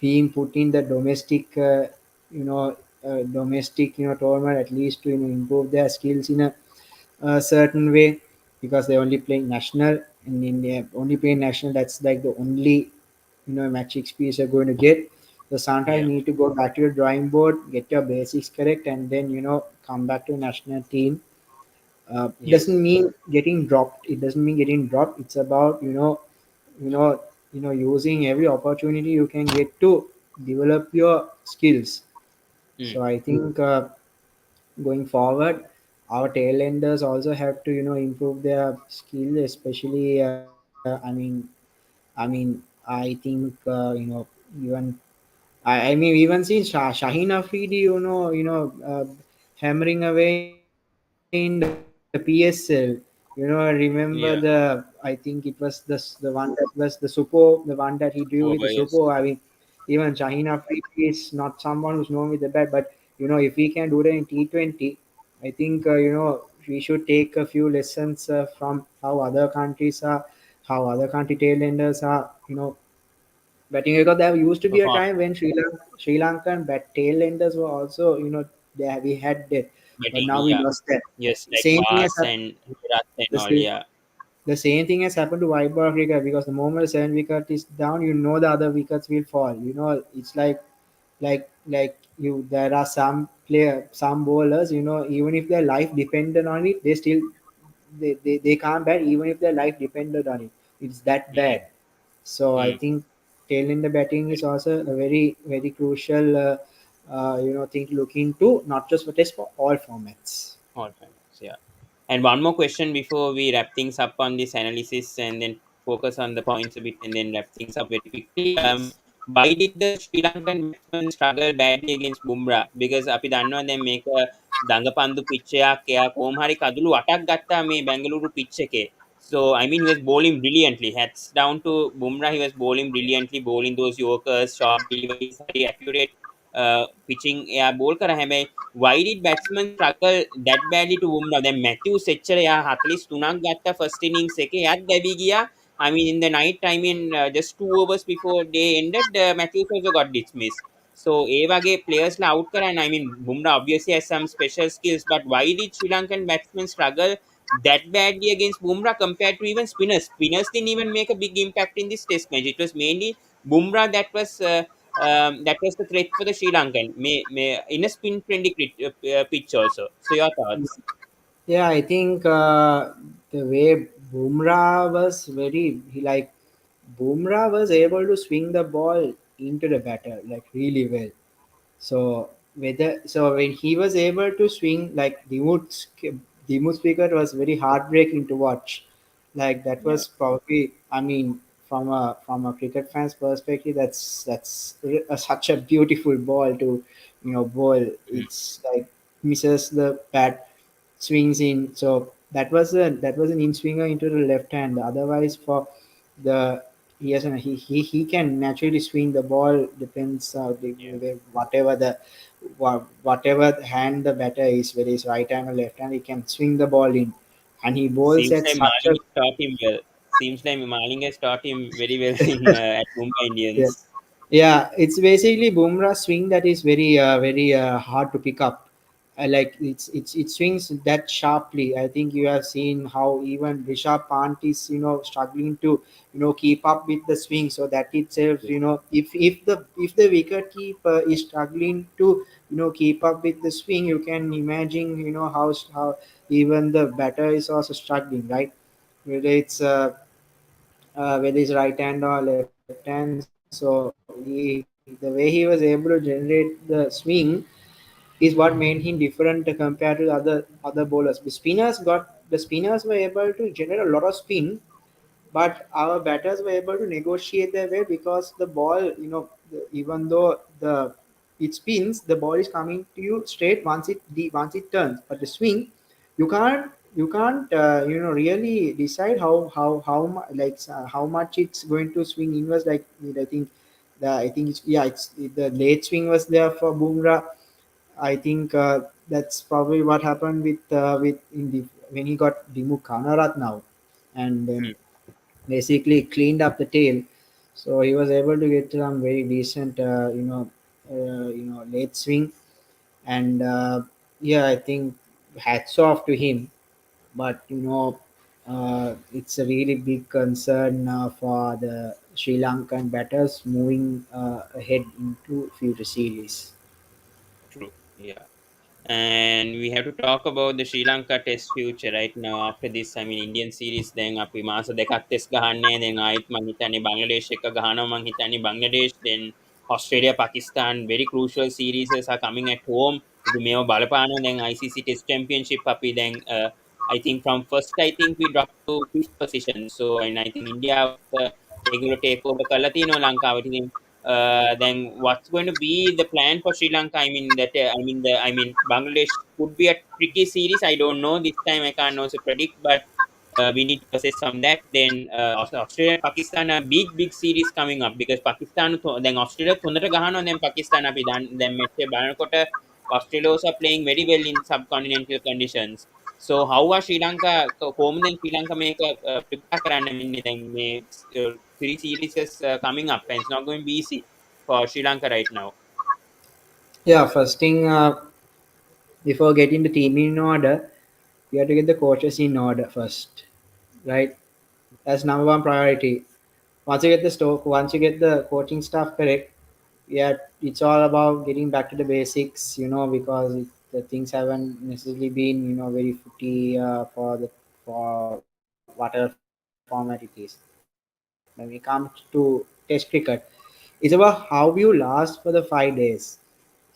being put in the you know domestic tournament, at least to improve their skills in a certain way, because they only play national, and in they only play national, that's like the only match experience you're going to get. So sometimes Yeah. you need to go back to your drawing board, get your basics correct, and then come back to national team. It doesn't Yes. mean getting dropped. It doesn't mean getting dropped. It's about you know using every opportunity you can get to develop your skills. Mm. So I think going forward, our tail enders also have to improve their skill, especially I think even I mean, we even seen Shaheen Afridi, hammering away in the PSL. Remember I Yeah. think it was the one that was the Supo, the one that he drew with the Oh, Supo. I mean, yes. even Shaheen Afridi is not someone who's known with the bat, but if we can do that in T20, I think we should take a few lessons from how other countries are, how other country tailenders are, batting, because there used to be a Perform time when Sri Lankan tailenders were also, there we had that, but betting, now we yeah. lost that. Yes, The like same thing has Pass happened. and Virat and The all, same, yeah. the same thing has happened to Viber Africa, because the moment 7 wicket is down, the other wickets will fall. It's like you. There are some bowlers. Even if their life depended on it, they can't bat even if their life depended on it. It's that Mm. bad. So I Mm. think tail in the batting is also a very very crucial thing to look into, not just for test, for all formats. All finals, yeah. And one more question before we wrap things up on this analysis, and then focus on the points a bit, and then wrap things up very quickly. Why did the Sri Lankan batsman struggle badly against Bumrah? Because අපි දන්නවා දැන් මේක දඟපන්දු pitch එකක්, එයා කොහොම හරි කඳුළු 8ක් ගත්තා මේ බැංගලුරු පිච් එකේ. So I mean he was bowling brilliantly. Hats down to Bumrah, he was bowling brilliantly, bowling those yorkers, short deliveries, very accurate pitching එයා බෝල් කරා. හැබැයි why did batsmen struggle that badly to Bumrah? දැන් Matthews එච්චර එයා 43ක් ගත්තා first innings එකේ, එයාත් දැවි ගියා. I mean in the night, I mean just 2 hours before day ended, Matthews also got dismissed. So ඒ වගේ players ලා out කරන්න, I mean Bumrah obviously has some special skills, but why did Sri Lankan batsmen struggle that badly against Bumrah compared to even spinners? Spinners didn't even make a big impact in this test match. It was mainly Bumrah that was the threat for the Sri Lankan. In a spin friendly pitch also. So your thoughts? Yeah, I think the way Bumrah was very he like Bumrah was able to swing the ball into the batter like really well. So when he was able to swing, like Dimuth wicket was very heartbreaking to watch. Like that Yeah. was probably, I mean, from a cricket fan's perspective, such a beautiful ball to bowl. It's like misses the bat, swings in. So that was an in swinger into the left hand. Otherwise, for the he has an, he can naturally swing the ball. Depends Yeah. whatever whatever hand the batter is, whether it's right hand or left hand, he can swing the ball in, and he bowls Seems at like such Maling a has taught him well. Seems like Maling has taught him very well in at Mumbai yeah. Indians. Yeah, it's basically Bumrah swing that is very hard to pick up. Like it swings that sharply. I think you have seen how even Rishabh Pant is struggling to keep up with the swing. So that itself, if the wicket keeper is struggling to keep up with the swing, you can imagine how even the batter is also struggling, right? Whether it's with his right hand or left hand. So the way he was able to generate the swing is what made him different compared to other bowlers. The spinners were able to generate a lot of spin, but our batters were able to negotiate their way because the ball, even though it spins, the ball is coming to you straight once it turns. But the swing, you can't really decide how much it's going to swing inwards. Like I think it's the late swing was there for Bumrah. I think that's probably what happened with in the when he got Dimuth Karunaratne now, and then basically cleaned up the tail. So he was able to get some very decent, late swing, and yeah, I think hats off to him. But it's a really big concern for the Sri Lankan batters moving ahead into future series. True. Yeah. And we have to talk about the Sri Lanka test future right now after this. I mean, Indian series දැන් අපි මාස දෙකක් test ගහන්නේ. දැන් ආයෙත් මං හිතන්නේ බංග්ලාදේශ එක ගහනවා. මං හිතන්නේ Bangladesh, then Australia, Pakistan, very crucial series are coming at home. ඉතින් මේව බලපානවා දැන් ICC test championship අපි දැන් I think from first I think we dropped to fifth position. So and I think India ඒගොල්ලෝ take over කරලා තියෙනවා ලංකාවට. ඉතින් then what's going to be the plan for Sri Lanka? I mean that I mean Bangladesh could be a tricky series. I don't know this time. I can't also predict, but we need to assess on that. Then Australia and Pakistan are big series coming up because Pakistan then Australia හොඳට ගහනවා then Pakistan අපි දැන් මෙච්චර බලනකොට Australia also are playing very well in subcontinental conditions. So how are Sri Lanka home then Sri Lanka make prepare කරන්න වෙන්නේ දැන් මේ three series is coming up and it's not going to be easy for Sri Lanka right now. Yeah, first thing, before getting the team in order, we have to get the coaches in order first, right? That's number one priority. Once you get the coaching staff correct, yeah, it's all about getting back to the basics, because the things haven't necessarily been, very footy for whatever format it is. When we come to Test cricket, it's about how you last for the 5 days.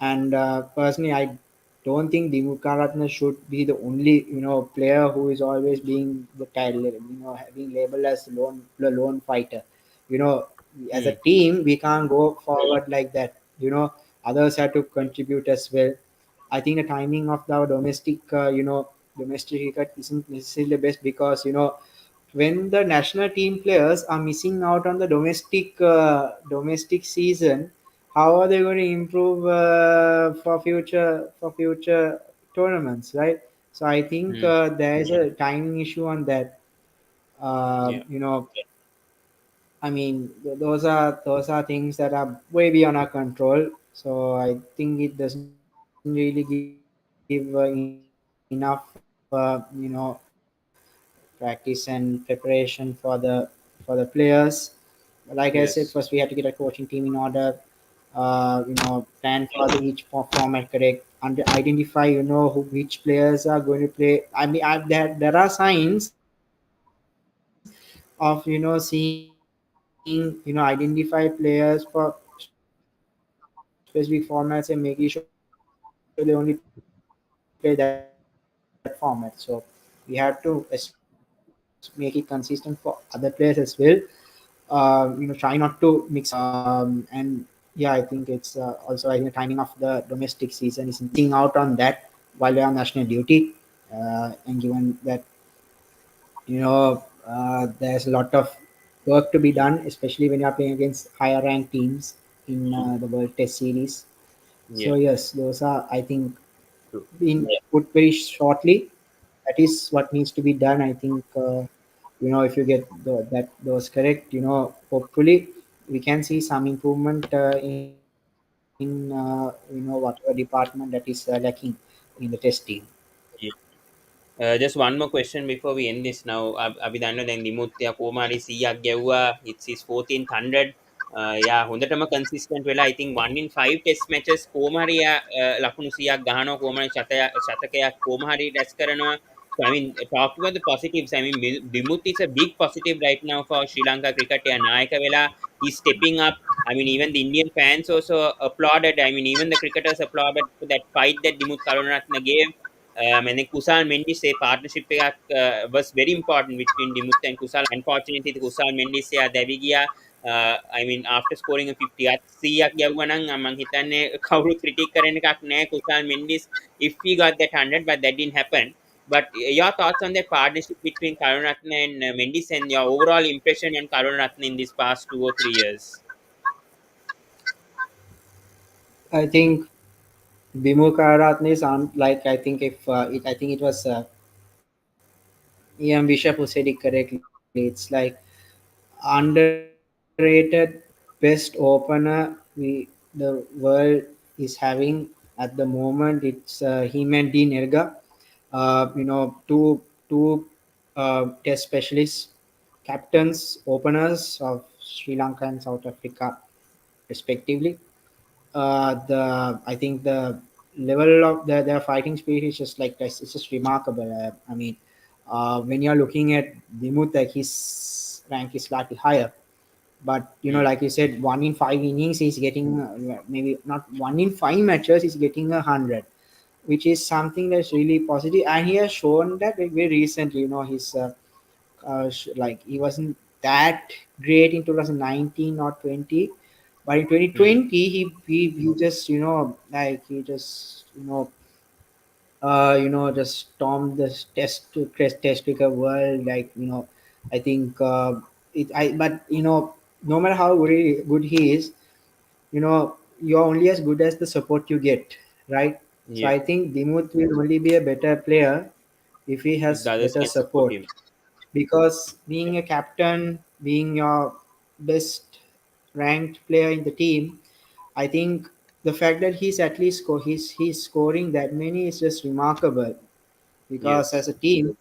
And personally, I don't think Dimuth Karunaratne should be the only player who is always being the title, being labeled as the lone fighter. You know, as a Hmm. team, we can't go forward like that. Others have to contribute as well. I think the timing of our domestic cricket isn't necessarily the best because when the national team players are missing out on the domestic season, how are they going to improve for future tournaments, right? So I think Hmm. there is a timing issue on that. Yeah. I mean, those are things that are way beyond our control. So I think it doesn't really give enough practice and preparation for the players. Like I said, first we have to get a Yes. coaching team in order. Plan for the each format correct, and identify which players are going to play. I mean, there are signs of seeing identify players for specific formats and making sure they only play that format. So we have to make it consistent for other players as well. I think we have to make it consistent for other players as well. try not to mix and yeah, I think it's also, I think, the timing of the domestic season is missing out on that while we are on national duty, and given that there's a lot of work to be done, especially when you are playing against higher ranked teams in the World Test Series. Yeah, So yes, those are, I think, true. being put very shortly. That is what needs to be done. I think if you get those correct, hopefully we can see some improvement in whatever department that is lacking in the testing. Yeah. Just one more question before we end this now. අපි දන්නවා දැන් දිමුත්ය කොහොම හරි 100ක් ගැව්වා. It's his 1400. යා හොඳටම consistent වෙලා I think 1 in 5 test matches කොහොම හරි යා ලකුණු 100ක් ගහනවා කොහොම හරි ශතකයක් කොහොම හරි රැස් කරනවා. So I mean, talk about the positives. I mean, Dimuth is a big positive right now for Sri Lanka cricket. Yeah, Nayaka Vela, he's stepping up. I mean, even the Indian fans also applauded. I mean, even the cricketers applauded for that fight that Dimuth Karunaratne gave. And then Kusal Mendis say partnership was very important between Dimuth and Kusal. Unfortunately, the Kusal Mendis දැවි ගියා. I mean, after scoring a 50, 100ක් ගැව්වා නම් මම හිතන්නේ කවුරු ක්‍රිටික් කරන එකක් නෑ Kusal Mendis if he got that 100, but that didn't happen. But your thoughts on the partnership between Karunaratne and Mendis, and your overall impression on Karunaratne in these past 2 or 3 years? I think Dimuth Karunaratne sound like, I think if I think it was EM Bishop who said it correctly. It's like underrated best opener the world is having at the moment. It's him and Dean Erga, two test specialists, captains, openers of Sri Lanka and South Africa, respectively. I think the level of their fighting spirit is just like this. It's just remarkable. I mean, when you're looking at Dimuth, like his rank is slightly higher, but Hmm. like you said, 1 in 5 innings he's getting maybe not 1 in 5 matches he's getting 100, which is something that's really positive, and he has shown that like, very recently. He's like he wasn't that great in 2019 or 20, but in Hmm. 2020 he just like he just just stormed this test cricket world, like I think it I but no matter how good he is, you're only as good as the support you get, right? So Yeah, I think Dimuth will only be a better player if he if has the others better can support support, him. because being a captain, being your best ranked player in the team, I think the fact that he's at least he's scoring that many is just remarkable. Because Yes. as a team,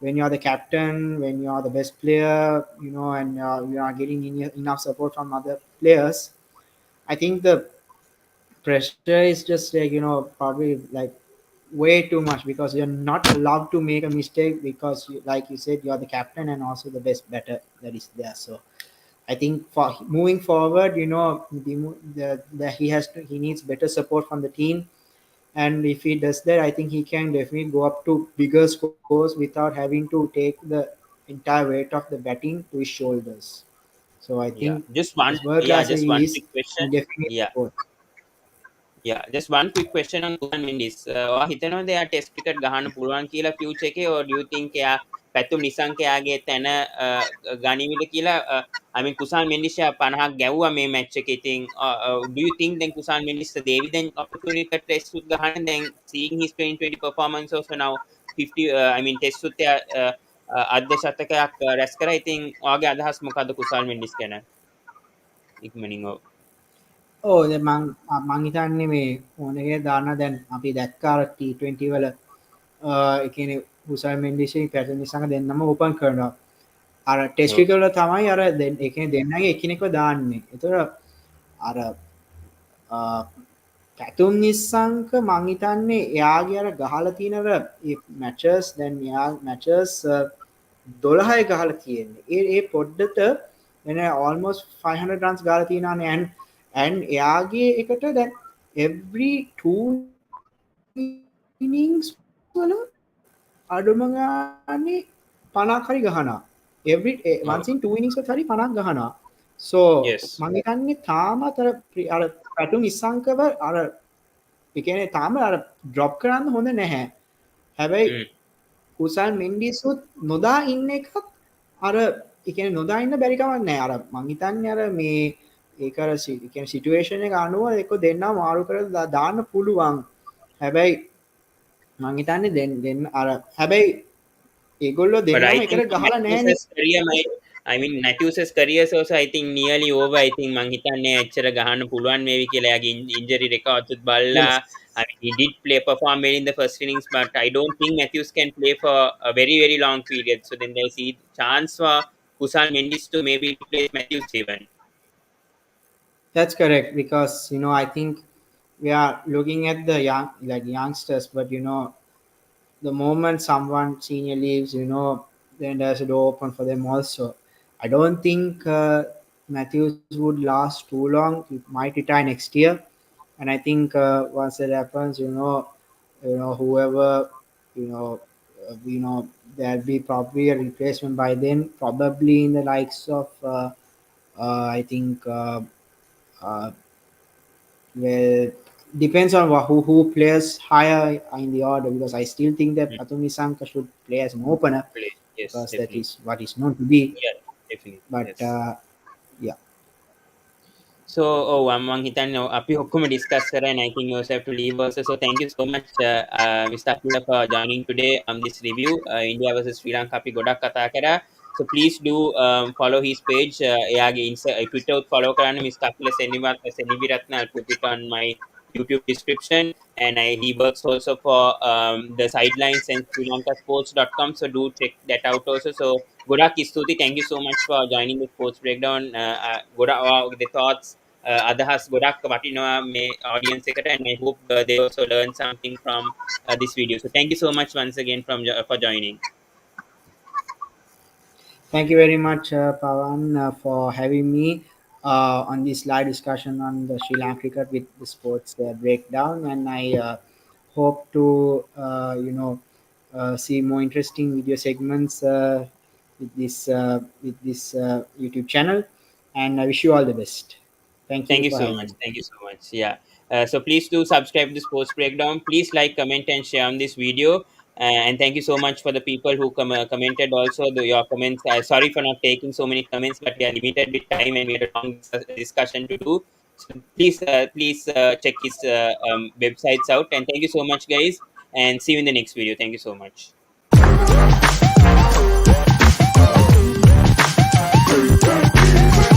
when you're the captain, when you're the best player, and you are getting enough support from other players, I think the pressure is just like probably like way too much, because you're not allowed to make a mistake, because like you said, you're the captain and also the best batter that is there. So I think for moving forward, he needs better support from the team, and if he does that, I think he can definitely go up to bigger scores without having to take the entire weight of the batting to his shoulders. So I Yeah. think Just one. as world Yeah. class as Just he one is, quick question. he definitely needs Yeah. support. Yeah, just one quick question on Kusan Mendis. ඔයා හිතනවද එයා test cricket ගහන්න පුළුවන් කියලා future එකේ, or do you think එයා පැතුම් නිසංක එයාගේ තැන ගනිවිද කියලා? I mean කුසාල් මෙන්ඩිස් 50ක් ගැව්වා මේ මැච් එකේ. ඉතින් do you think then Kusal Mendis දේවි then opportunity එක ටෙස්ට් සුත් ගහන්න, then seeing his 2020 performance also now 50 I mean test සුත් එයා අර්ධ ශතකයක් රැස් කරා. ඉතින් ඔයාගේ අදහස් මොකද්ද කුසාල් මෙන්ඩිස් ගැන ඉක්මනින්? ඔව්. ඕ දැන් මං හිතන්නේ මේ ඕන එකේ දාන්න. දැන් අපි දැක්කා අර T20 වල ඒ කියන්නේ හුසයින් මෙන්ඩිස්යි පැටන් නිසංග දෙන්නම ඕපන් කරනවා. අර ටෙස්ට් ඔව්. ක්‍රිකට් වල තමයි අර ඒ කියන්නේ දෙන්නගේ එකිනෙකව දාන්නේ. ඒතකොට අර පැතුම් නිස්සංක මං හිතන්නේ එයාගේ අර ගහලා තියෙන අර මැචස්, දැන් එයා මැචස් 12යි ගහලා තියෙන්නේ. ඒ පොඩ්ඩට එන almost 500 runs ගහලා තියෙනවානේ, and එයාගේ එකට දැන් every 2 innings වල අඩුම ගානේ 50ක් හරි ගහනවා. Every once in 2 innings වලත් හරි 50ක් ගහනවා. so Yes. මං හිතන්නේ තාමත් අර පැටුම් ඉස්සංකව අර ඒ කියන්නේ තාම අර ඩ්‍රොප් කරන්න හොඳ නැහැ. හැබැයි Mm. කුසල් මෙන්ඩිසුත් නොදා ඉන්න එකත් අර ඒ කියන්නේ නොදා ඉන්න බැරි කමක් නැහැ. අර මං හිතන්නේ අර මේ ඒක අර ඒ කියන්නේ සිටුේෂන් එක අනුව එක්ක දෙන්නා මාරු කරලා දාන්න පුළුවන්. හැබැයි මං හිතන්නේ දෙන්න අර හැබැයි ඒගොල්ලෝ But දෙන්නම I think එකට ගහලා නැහැනේ. Matthews's career might, I mean Matthews's career is also I think nearly over. I think මං හිතන්නේ එච්චර ගහන්න පුළුවන් වේවි කියලා. එයාගේ injury records උත් බලලා Yes, I mean he did play perform well in the first innings, but I don't think Matthews can play for a very very long period. So then there's a chance for Kusal Mendis to maybe replace Matthews even. that's correct because I think we are looking at the youngsters, but the moment someone senior leaves, then there's a door open for them also. I don't think Matthews would last too long. He might retire next year, and I think once that happens, whoever, you know, there'll be probably a replacement by then, probably in the likes of, I think, uh, well, depends on who plays higher in the order because I still think that Mm. Patumi Sanka should play as an opener Play. Yes, because that definitely. is what he's known to be. Yeah, definitely. But Yes. yeah, So, මං හිතන්නේ අපි ඔක්කොම discuss කරා and I think you also have to leave also. So thank you so much, Mr. Akhila for joining today on this review. India versus Sri Lanka අපි ගොඩක් කතා කරා. So please do follow his page. එයාගේ Twitter උත් follow කරන්න Mr. Akhila Seneviratne. I'll put it on my YouTube description. And he works also for the Sidelines and Sri Lanka Sports.com. So do check that out also. So ගොඩක් ස්තුති. Thank you so much for joining the sports breakdown. ගොඩක් the thoughts අදහස් ගොඩක් වටිනවා මේ audience එකට and I hope they also learn something from this video. So thank you so much once again for joining. thank you very much, Pawan, for having me on this live discussion on the Sri Lanka cricket with the sports breakdown, and I hope to see more interesting video segments with this YouTube channel, and I wish you all the best. Thank Thank you you for so having much. me. Thank you so much. Yeah. So please do subscribe to Sports Breakdown. Please like, comment, and share on this video. And thank you so much for the people who commented also. Your comments. Sorry for not taking so many comments, but we are limited with time and we had a long discussion to do. So please check his websites out. And thank you so much, guys. And see you in the next video. Thank you so much.